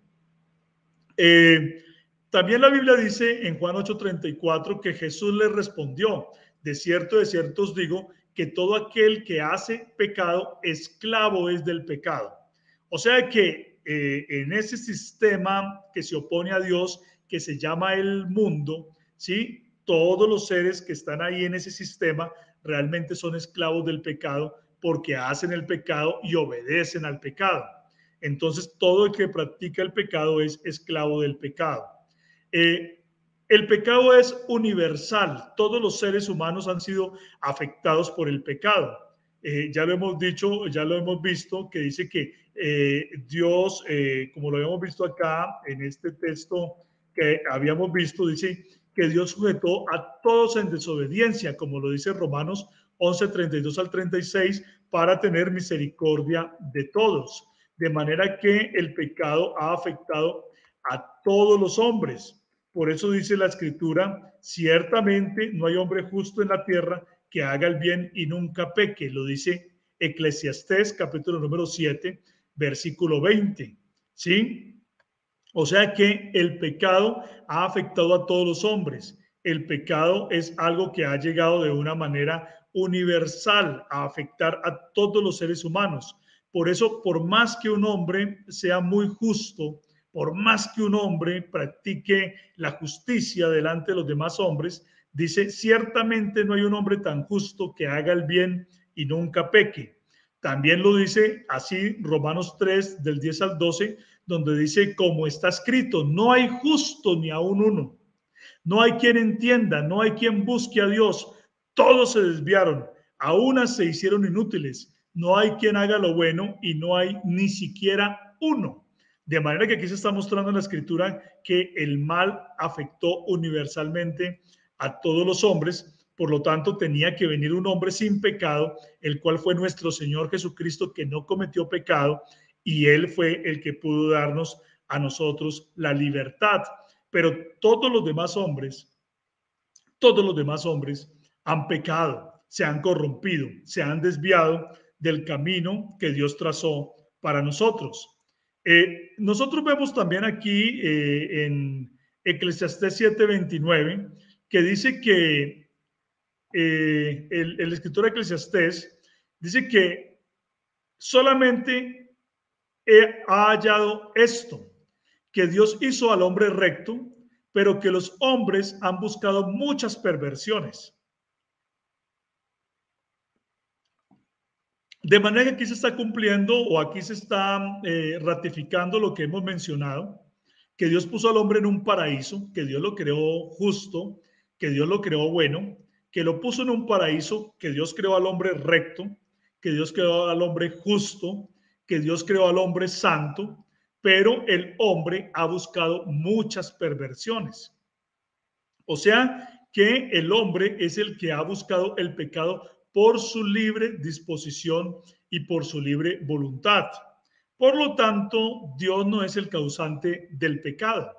También la Biblia dice en Juan 8:34 que Jesús le respondió, de cierto os digo, que todo aquel que hace pecado, esclavo es del pecado. O sea que en ese sistema que se opone a Dios, que se llama el mundo, ¿sí? Todos los seres que están ahí en ese sistema realmente son esclavos del pecado porque hacen el pecado y obedecen al pecado. Entonces, todo el que practica el pecado es esclavo del pecado. El pecado es universal. Todos los seres humanos han sido afectados por el pecado. Ya lo hemos dicho, ya lo hemos visto, que dice que Dios, como lo habíamos visto acá en este texto que habíamos visto, dice que Dios sujetó a todos en desobediencia, como lo dice Romanos 11:32 al 36, para tener misericordia de todos. De manera que el pecado ha afectado a todos los hombres. Por eso dice la Escritura, ciertamente no hay hombre justo en la tierra que haga el bien y nunca peque. Lo dice Eclesiastés capítulo número 7, versículo 20. ¿Sí? O sea que el pecado ha afectado a todos los hombres. El pecado es algo que ha llegado de una manera universal a afectar a todos los seres humanos. Por eso, por más que un hombre sea muy justo, por más que un hombre practique la justicia delante de los demás hombres, dice, ciertamente no hay un hombre tan justo que haga el bien y nunca peque. También lo dice así Romanos 3, del 10 al 12, donde dice, como está escrito, no hay justo ni aun uno. No hay quien entienda, no hay quien busque a Dios. Todos se desviaron, a unas se hicieron inútiles. No hay quien haga lo bueno y no hay ni siquiera uno. De manera que aquí se está mostrando en la Escritura que el mal afectó universalmente a todos los hombres. Por lo tanto, tenía que venir un hombre sin pecado, el cual fue nuestro Señor Jesucristo, que no cometió pecado, y Él fue el que pudo darnos a nosotros la libertad. Pero todos los demás hombres han pecado, se han corrompido, se han desviado del camino que Dios trazó para nosotros. Nosotros vemos también aquí en Eclesiastés 7:29 que dice que el escritor de Eclesiastés dice que solamente ha hallado esto, que Dios hizo al hombre recto, pero que los hombres han buscado muchas perversiones. De manera que aquí se está cumpliendo o aquí se está ratificando lo que hemos mencionado, que Dios puso al hombre en un paraíso, que Dios lo creó justo, que Dios lo creó bueno, que lo puso en un paraíso, que Dios creó al hombre recto, que Dios creó al hombre justo, que Dios creó al hombre santo, pero el hombre ha buscado muchas perversiones. O sea, que el hombre es el que ha buscado el pecado por su libre disposición y por su libre voluntad. Por lo tanto, Dios no es el causante del pecado.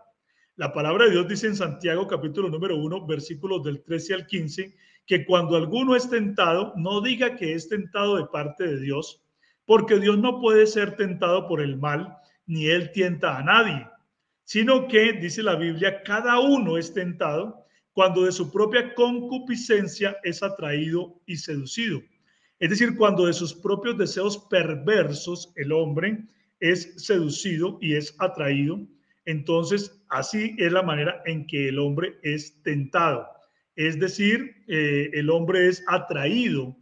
La palabra de Dios dice en Santiago capítulo número 1, versículos del 13 al 15, que cuando alguno es tentado, no diga que es tentado de parte de Dios, porque Dios no puede ser tentado por el mal, ni él tienta a nadie, sino que, dice la Biblia, cada uno es tentado cuando de su propia concupiscencia es atraído y seducido. Es decir, cuando de sus propios deseos perversos el hombre es seducido y es atraído, entonces así es la manera en que el hombre es tentado. Es decir, el hombre es atraído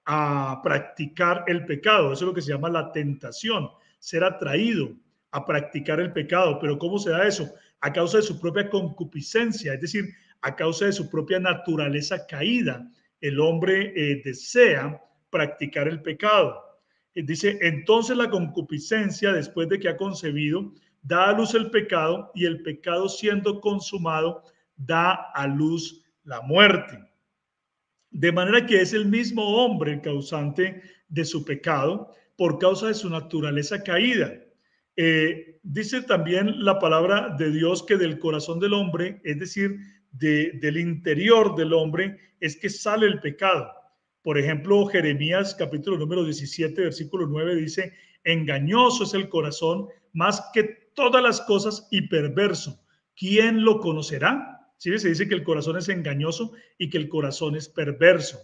a practicar el pecado. Eso es lo que se llama la tentación, ser atraído a practicar el pecado. Pero ¿cómo se da eso? A causa de su propia concupiscencia, es decir, a causa de su propia naturaleza caída. El hombre desea practicar el pecado. Dice, entonces la concupiscencia, después de que ha concebido, da a luz el pecado, y el pecado siendo consumado, da a luz la muerte. De manera que es el mismo hombre el causante de su pecado por causa de su naturaleza caída. Dice también la palabra de Dios que del corazón del hombre, es decir, del interior del hombre, es que sale el pecado. Por ejemplo, Jeremías capítulo número 17, versículo 9 dice, engañoso es el corazón más que todas las cosas y perverso. ¿Quién lo conocerá? ¿Sí? Se dice que el corazón es engañoso y que el corazón es perverso.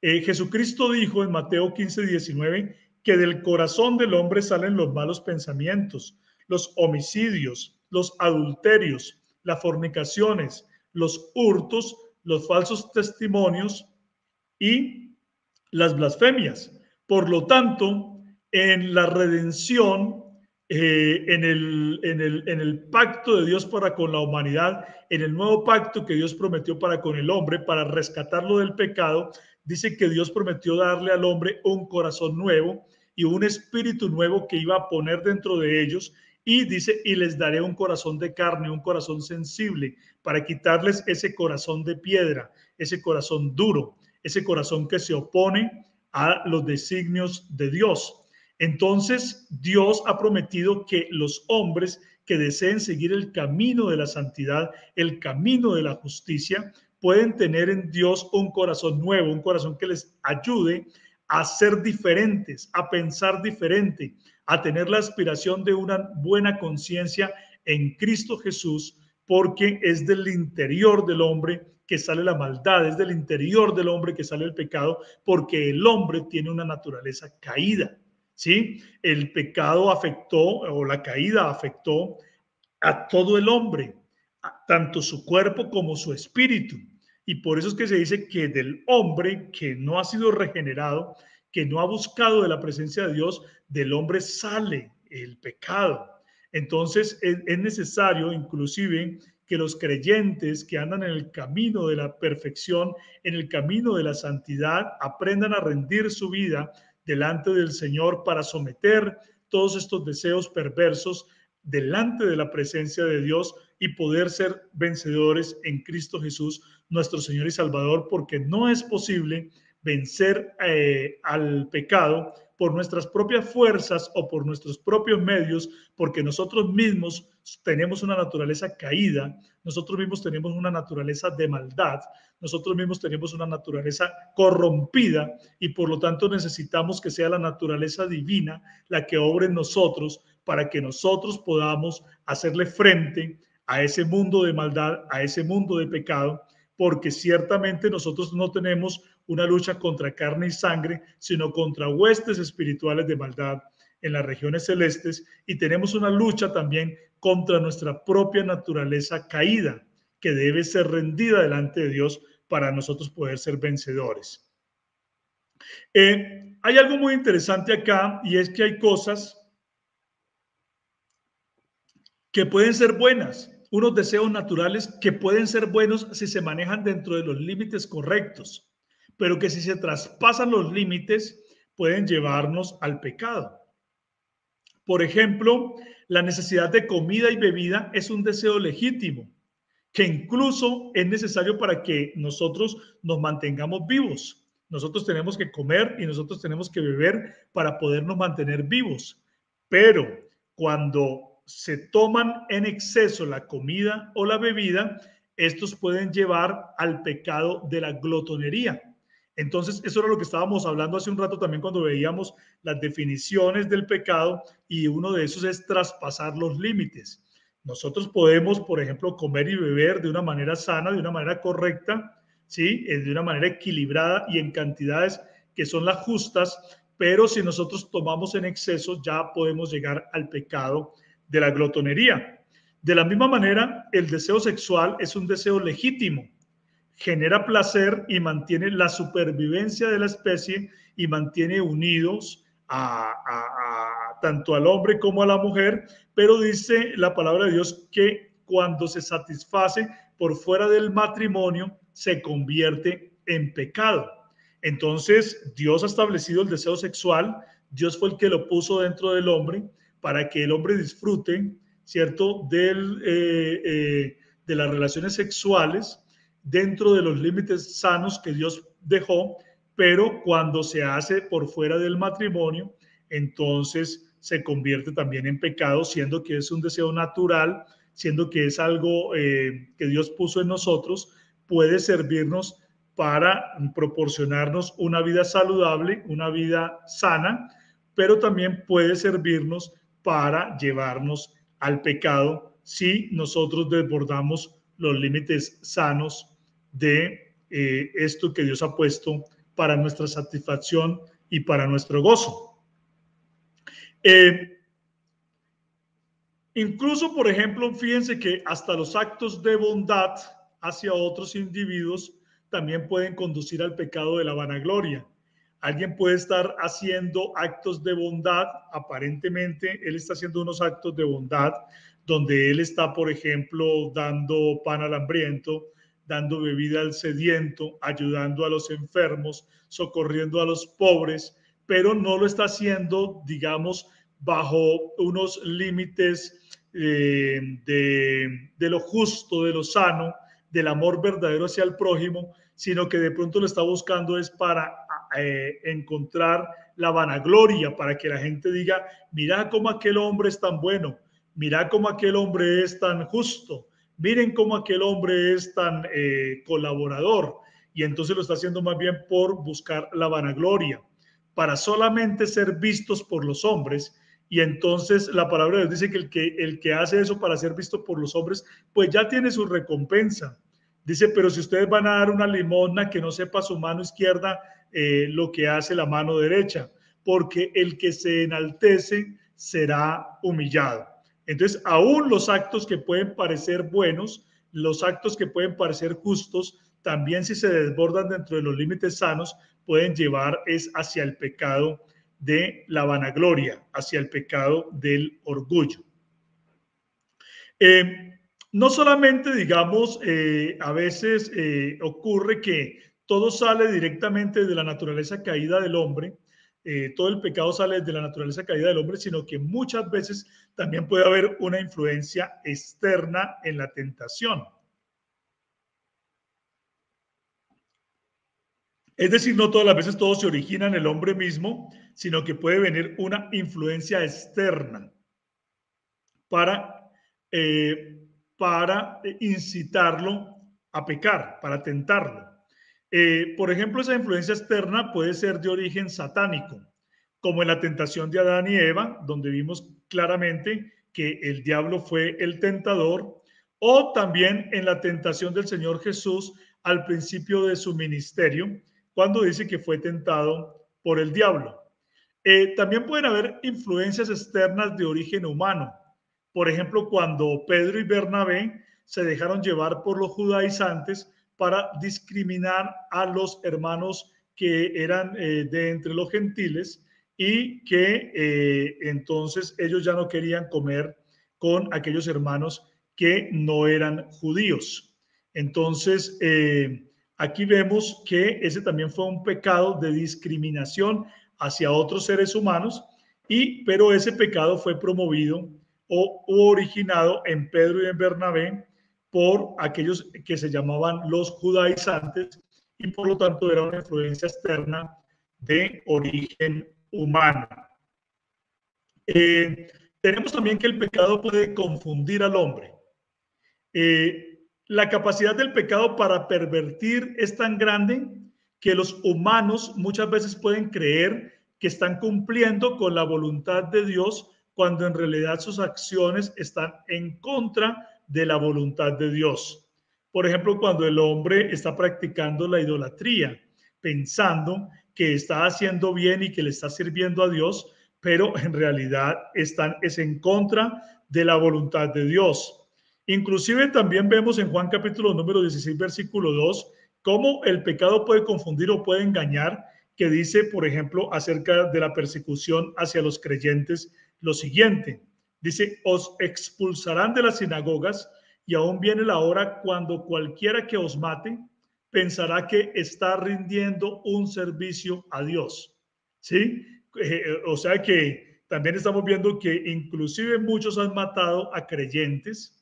Jesucristo dijo en Mateo 15:19 que del corazón del hombre salen los malos pensamientos, los homicidios, los adulterios, las fornicaciones, los hurtos, los falsos testimonios y las blasfemias. Por lo tanto, en la redención, en el pacto de Dios para con la humanidad, en el nuevo pacto que Dios prometió para con el hombre, para rescatarlo del pecado, dice que Dios prometió darle al hombre un corazón nuevo y un espíritu nuevo que iba a poner dentro de ellos, y dice, y les daré un corazón de carne, un corazón sensible, para quitarles ese corazón de piedra, ese corazón duro, ese corazón que se opone a los designios de Dios. Entonces, Dios ha prometido que los hombres que deseen seguir el camino de la santidad, el camino de la justicia, pueden tener en Dios un corazón nuevo, un corazón que les ayude a ser diferentes, a pensar diferente, a tener la aspiración de una buena conciencia en Cristo Jesús, porque es del interior del hombre que sale la maldad, es del interior del hombre que sale el pecado, porque el hombre tiene una naturaleza caída. ¿Sí? El pecado afectó, o la caída afectó a todo el hombre, tanto su cuerpo como su espíritu. Y por eso es que se dice que del hombre que no ha sido regenerado, que no ha buscado de la presencia de Dios, del hombre sale el pecado. Entonces es necesario inclusive que los creyentes que andan en el camino de la perfección, en el camino de la santidad, aprendan a rendir su vida delante del Señor para someter todos estos deseos perversos delante de la presencia de Dios y poder ser vencedores en Cristo Jesús, nuestro Señor y Salvador, porque no es posible vencer al pecado por nuestras propias fuerzas o por nuestros propios medios, porque nosotros mismos tenemos una naturaleza caída, nosotros mismos tenemos una naturaleza de maldad, nosotros mismos tenemos una naturaleza corrompida y por lo tanto necesitamos que sea la naturaleza divina la que obre en nosotros para que nosotros podamos hacerle frente a ese mundo de maldad, a ese mundo de pecado, porque ciertamente nosotros no tenemos una lucha contra carne y sangre, sino contra huestes espirituales de maldad en las regiones celestes, y tenemos una lucha también contra nuestra propia naturaleza caída, que debe ser rendida delante de Dios para nosotros poder ser vencedores. Hay algo muy interesante acá, y es que hay cosas que pueden ser buenas, unos deseos naturales que pueden ser buenos si se manejan dentro de los límites correctos, pero que si se traspasan los límites pueden llevarnos al pecado. Por ejemplo, la necesidad de comida y bebida es un deseo legítimo, que incluso es necesario para que nosotros nos mantengamos vivos. Nosotros tenemos que comer y nosotros tenemos que beber para podernos mantener vivos. Pero cuando se toman en exceso la comida o la bebida, estos pueden llevar al pecado de la glotonería. Entonces, eso era lo que estábamos hablando hace un rato también cuando veíamos las definiciones del pecado, y uno de esos es traspasar los límites. Nosotros podemos, por ejemplo, comer y beber de una manera sana, de una manera correcta, ¿sí? De una manera equilibrada y en cantidades que son las justas, pero si nosotros tomamos en exceso ya podemos llegar al pecado de la glotonería. De la misma manera, el deseo sexual es un deseo legítimo, genera placer y mantiene la supervivencia de la especie y mantiene unidos tanto al hombre como a la mujer, pero dice la palabra de Dios que cuando se satisface por fuera del matrimonio se convierte en pecado. Entonces, Dios ha establecido el deseo sexual, Dios fue el que lo puso dentro del hombre para que el hombre disfrute, ¿cierto?, de las relaciones sexuales dentro de los límites sanos que Dios dejó, pero cuando se hace por fuera del matrimonio, entonces se convierte también en pecado, siendo que es un deseo natural, siendo que es algo que Dios puso en nosotros, puede servirnos para proporcionarnos una vida saludable, una vida sana, pero también puede servirnos para llevarnos al pecado si nosotros desbordamos los límites sanos de esto que Dios ha puesto para nuestra satisfacción y para nuestro gozo. Incluso, por ejemplo, fíjense que hasta los actos de bondad hacia otros individuos también pueden conducir al pecado de la vanagloria. Alguien puede estar haciendo actos de bondad, aparentemente él está haciendo unos actos de bondad donde él está, por ejemplo, dando pan al hambriento, dando bebida al sediento, ayudando a los enfermos, socorriendo a los pobres, pero no lo está haciendo, digamos, bajo unos límites de lo justo, de lo sano, del amor verdadero hacia el prójimo, sino que de pronto lo está buscando es para encontrar la vanagloria, para que la gente diga, mira cómo aquel hombre es tan bueno, mira cómo aquel hombre es tan justo, miren cómo aquel hombre es tan colaborador, y entonces lo está haciendo más bien por buscar la vanagloria, para solamente ser vistos por los hombres. Y entonces la palabra de Dios dice que el que hace eso para ser visto por los hombres, pues ya tiene su recompensa. Dice, pero si ustedes van a dar una limosna, que no sepa su mano izquierda lo que hace la mano derecha, porque el que se enaltece será humillado. Entonces, aún los actos que pueden parecer buenos, los actos que pueden parecer justos, también si se desbordan dentro de los límites sanos, pueden llevar hacia el pecado de la vanagloria, hacia el pecado del orgullo. No solamente, digamos, a veces ocurre que todo sale directamente de la naturaleza caída del hombre, todo el pecado sale de la naturaleza caída del hombre, sino que muchas veces también puede haber una influencia externa en la tentación. Es decir, no todas las veces todo se origina en el hombre mismo, sino que puede venir una influencia externa para, eh, para incitarlo a pecar, para tentarlo. Por ejemplo, esa influencia externa puede ser de origen satánico, como en la tentación de Adán y Eva, donde vimos claramente que el diablo fue el tentador, o también en la tentación del Señor Jesús al principio de su ministerio, cuando dice que fue tentado por el diablo. También pueden haber influencias externas de origen humano. Por ejemplo, cuando Pedro y Bernabé se dejaron llevar por los judaizantes para discriminar a los hermanos que eran de entre los gentiles y que entonces ellos ya no querían comer con aquellos hermanos que no eran judíos. Entonces, aquí vemos que ese también fue un pecado de discriminación hacia otros seres humanos, pero ese pecado fue promovido o originado en Pedro y en Bernabé por aquellos que se llamaban los judaizantes y por lo tanto era una influencia externa de origen humano. Tenemos también que el pecado puede confundir al hombre. La capacidad del pecado para pervertir es tan grande que los humanos muchas veces pueden creer que están cumpliendo con la voluntad de Dios cuando en realidad sus acciones están en contra de la voluntad de Dios. Por ejemplo, cuando el hombre está practicando la idolatría, pensando que está haciendo bien y que le está sirviendo a Dios, pero en realidad es en contra de la voluntad de Dios. Inclusive también vemos en Juan capítulo número 16, versículo 2, cómo el pecado puede confundir o puede engañar, que dice, por ejemplo, acerca de la persecución hacia los creyentes, lo siguiente. Dice, os expulsarán de las sinagogas y aún viene la hora cuando cualquiera que os mate pensará que está rindiendo un servicio a Dios. ¿Sí? O sea que también estamos viendo que inclusive muchos han matado a creyentes,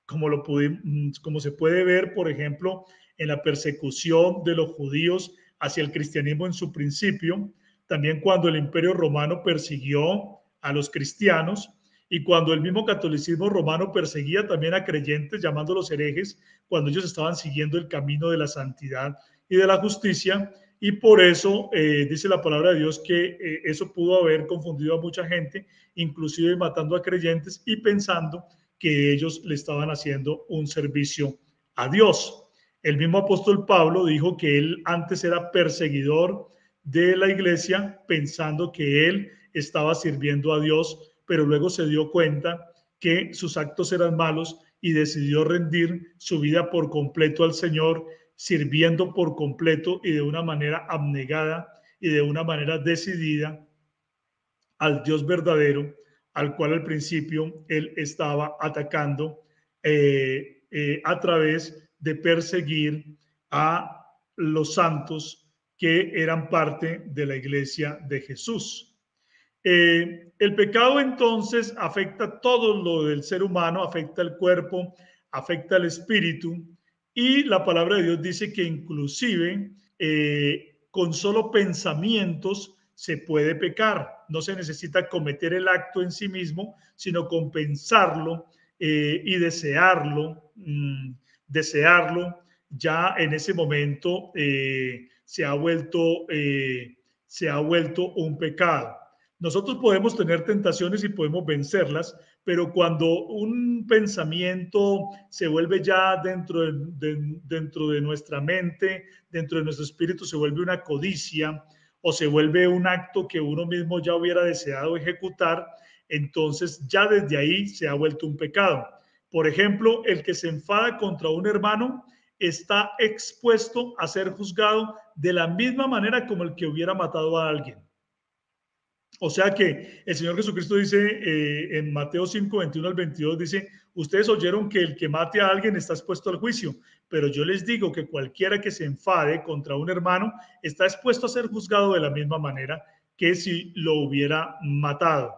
como se puede ver, por ejemplo, en la persecución de los judíos hacia el cristianismo en su principio, también cuando el Imperio Romano persiguió a los cristianos y cuando el mismo catolicismo romano perseguía también a creyentes, llamándolos herejes, cuando ellos estaban siguiendo el camino de la santidad y de la justicia. Y por eso dice la palabra de Dios que eso pudo haber confundido a mucha gente, inclusive matando a creyentes y pensando que ellos le estaban haciendo un servicio a Dios. El mismo apóstol Pablo dijo que él antes era perseguidor de la iglesia, pensando que él estaba sirviendo a Dios, pero luego se dio cuenta que sus actos eran malos y decidió rendir su vida por completo al Señor, sirviendo por completo y de una manera abnegada y de una manera decidida al Dios verdadero, al cual al principio él estaba atacando a través de perseguir a los santos que eran parte de la iglesia de Jesús. El pecado entonces afecta todo lo del ser humano, afecta el cuerpo, afecta el espíritu, y la palabra de Dios dice que inclusive con solo pensamientos se puede pecar. No se necesita cometer el acto en sí mismo, sino con pensarlo y desearlo, ya en ese momento se ha vuelto un pecado. Nosotros podemos tener tentaciones y podemos vencerlas, pero cuando un pensamiento se vuelve ya dentro de nuestra mente, dentro de nuestro espíritu, se vuelve una codicia o se vuelve un acto que uno mismo ya hubiera deseado ejecutar, entonces ya desde ahí se ha vuelto un pecado. Por ejemplo, el que se enfada contra un hermano está expuesto a ser juzgado de la misma manera como el que hubiera matado a alguien. O sea que el Señor Jesucristo dice en Mateo 5, 21 al 22, dice, ustedes oyeron que el que mate a alguien está expuesto al juicio, pero yo les digo que cualquiera que se enfade contra un hermano está expuesto a ser juzgado de la misma manera que si lo hubiera matado.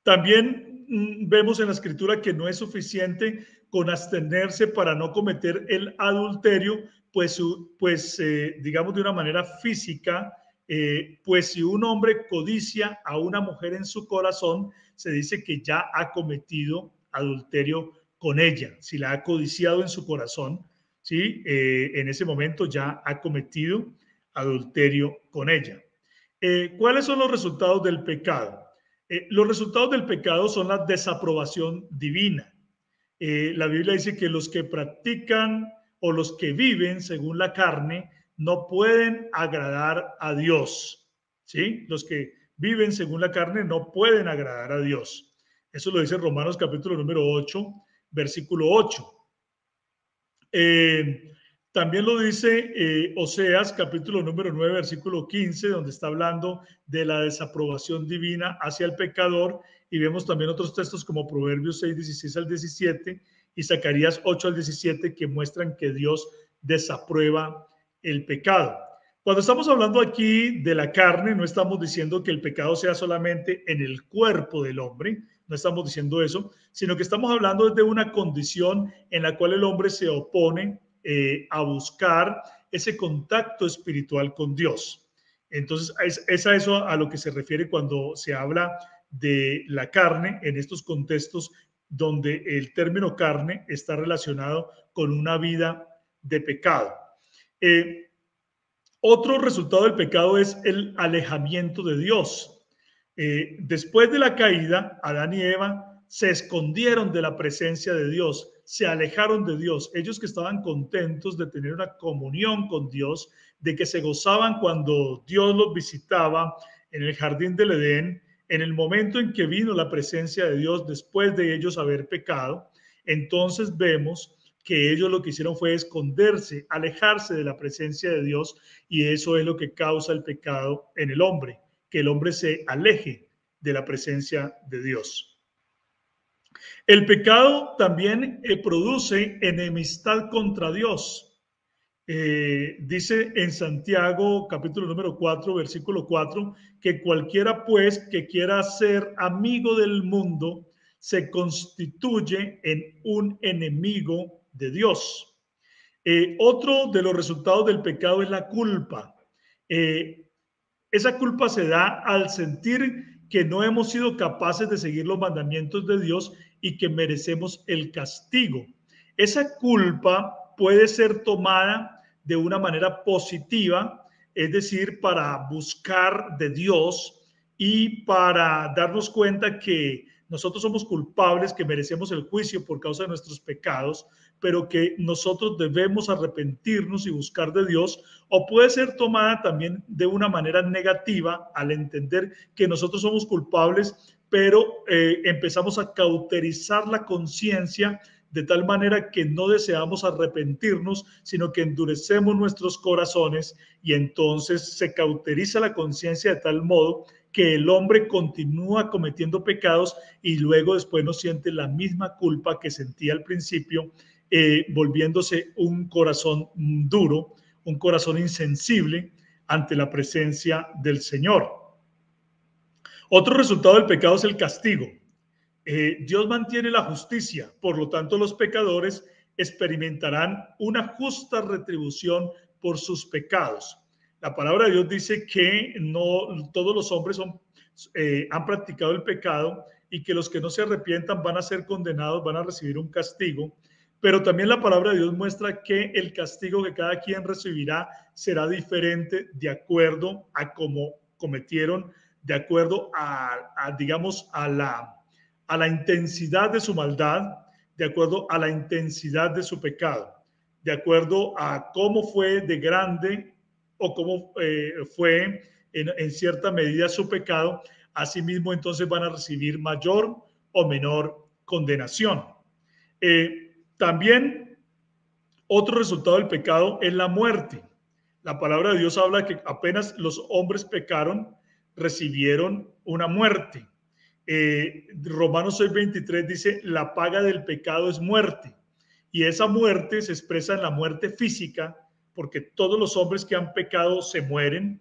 También vemos en la Escritura que no es suficiente con abstenerse para no cometer el adulterio, pues digamos de una manera física, pues si un hombre codicia a una mujer en su corazón, se dice que ya ha cometido adulterio con ella. Si la ha codiciado en su corazón, ¿sí? En ese momento ya ha cometido adulterio con ella. ¿Cuáles son los resultados del pecado? Los resultados del pecado son la desaprobación divina. La Biblia dice que los que practican o los que viven según la carne no pueden agradar a Dios. ¿Sí? Los que viven según la carne no pueden agradar a Dios. Eso lo dice Romanos capítulo número 8, versículo 8. También lo dice Oseas capítulo número 9, versículo 15, donde está hablando de la desaprobación divina hacia el pecador. Y vemos también otros textos como Proverbios 6, 16 al 17 y Zacarías 8 al 17 que muestran que Dios desaprueba el pecado. Cuando estamos hablando aquí de la carne, no estamos diciendo que el pecado sea solamente en el cuerpo del hombre, no estamos diciendo eso, sino que estamos hablando de una condición en la cual el hombre se opone a buscar ese contacto espiritual con Dios. Entonces, es a eso a lo que se refiere cuando se habla de la carne en estos contextos donde el término carne está relacionado con una vida de pecado. Otro resultado del pecado es el alejamiento de Dios. Después de la caída, Adán y Eva se escondieron de la presencia de Dios, se alejaron de Dios. Ellos que estaban contentos de tener una comunión con Dios, de que se gozaban cuando Dios los visitaba en el jardín del Edén, en el momento en que vino la presencia de Dios después de ellos haber pecado, entonces vemos que ellos lo que hicieron fue esconderse, alejarse de la presencia de Dios, y eso es lo que causa el pecado en el hombre, que el hombre se aleje de la presencia de Dios. El pecado también produce enemistad contra Dios. Dice en Santiago capítulo número 4, versículo 4, que cualquiera pues que quiera ser amigo del mundo se constituye en un enemigo de Dios. Otro de los resultados del pecado es la culpa. Esa culpa se da al sentir que no hemos sido capaces de seguir los mandamientos de Dios y que merecemos el castigo. Esa culpa puede ser tomada de una manera positiva, es decir, para buscar de Dios y para darnos cuenta que nosotros somos culpables, que merecemos el juicio por causa de nuestros pecados, pero que nosotros debemos arrepentirnos y buscar de Dios. O puede ser tomada también de una manera negativa al entender que nosotros somos culpables, pero empezamos a cauterizar la conciencia de tal manera que no deseamos arrepentirnos, sino que endurecemos nuestros corazones, y entonces se cauteriza la conciencia de tal modo que el hombre continúa cometiendo pecados y luego después no siente la misma culpa que sentía al principio, volviéndose un corazón duro, un corazón insensible ante la presencia del Señor. Otro resultado del pecado es el castigo. Dios mantiene la justicia, por lo tanto los pecadores experimentarán una justa retribución por sus pecados. La palabra de Dios dice que no todos los hombres han practicado el pecado y que los que no se arrepientan van a ser condenados, van a recibir un castigo. Pero también la palabra de Dios muestra que el castigo que cada quien recibirá será diferente de acuerdo a cómo cometieron, de acuerdo digamos, a la intensidad de su maldad, de acuerdo a la intensidad de su pecado, de acuerdo a cómo fue de grande o cómo fue en cierta medida su pecado. Asimismo, entonces van a recibir mayor o menor condenación. También otro resultado del pecado es la muerte. La palabra de Dios habla que apenas los hombres pecaron, recibieron una muerte. Romanos 6:23 dice: la paga del pecado es muerte, y esa muerte se expresa en la muerte física, porque todos los hombres que han pecado se mueren.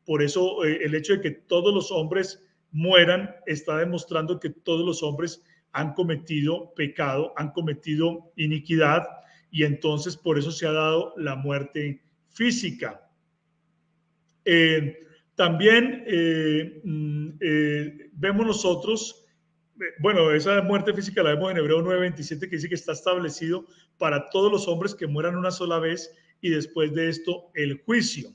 Por eso el hecho de que todos los hombres mueran está demostrando que todos los hombres han cometido pecado, han cometido iniquidad, y entonces por eso se ha dado la muerte física. También vemos nosotros, bueno, esa muerte física la vemos en Hebreos 9:27, que dice que está establecido para todos los hombres que mueran una sola vez y después de esto el juicio.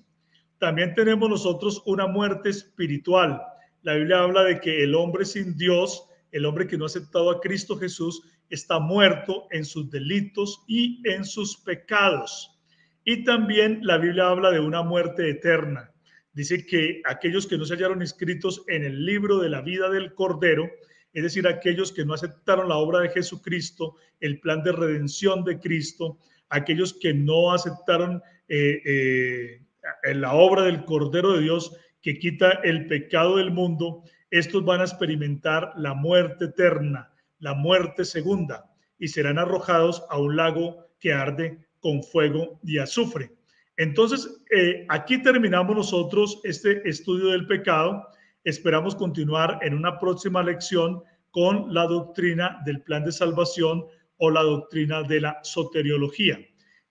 También tenemos nosotros una muerte espiritual. La Biblia habla de que el hombre sin Dios, el hombre que no ha aceptado a Cristo Jesús, está muerto en sus delitos y en sus pecados. Y también la Biblia habla de una muerte eterna. Dice que aquellos que no se hallaron inscritos en el libro de la vida del Cordero, es decir, aquellos que no aceptaron la obra de Jesucristo, el plan de redención de Cristo, aquellos que no aceptaron la obra del Cordero de Dios que quita el pecado del mundo, estos van a experimentar la muerte eterna, la muerte segunda, y serán arrojados a un lago que arde con fuego y azufre. Entonces, aquí terminamos nosotros este estudio del pecado. Esperamos continuar en una próxima lección con la doctrina del plan de salvación o la doctrina de la soteriología.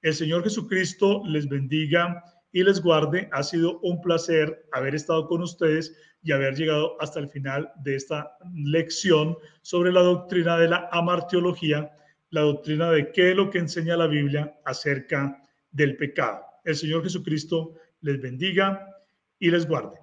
El Señor Jesucristo les bendiga y les guarde. Ha sido un placer haber estado con ustedes y haber llegado hasta el final de esta lección sobre la doctrina de la amartiología, la doctrina de qué es lo que enseña la Biblia acerca del pecado. El Señor Jesucristo les bendiga y les guarde.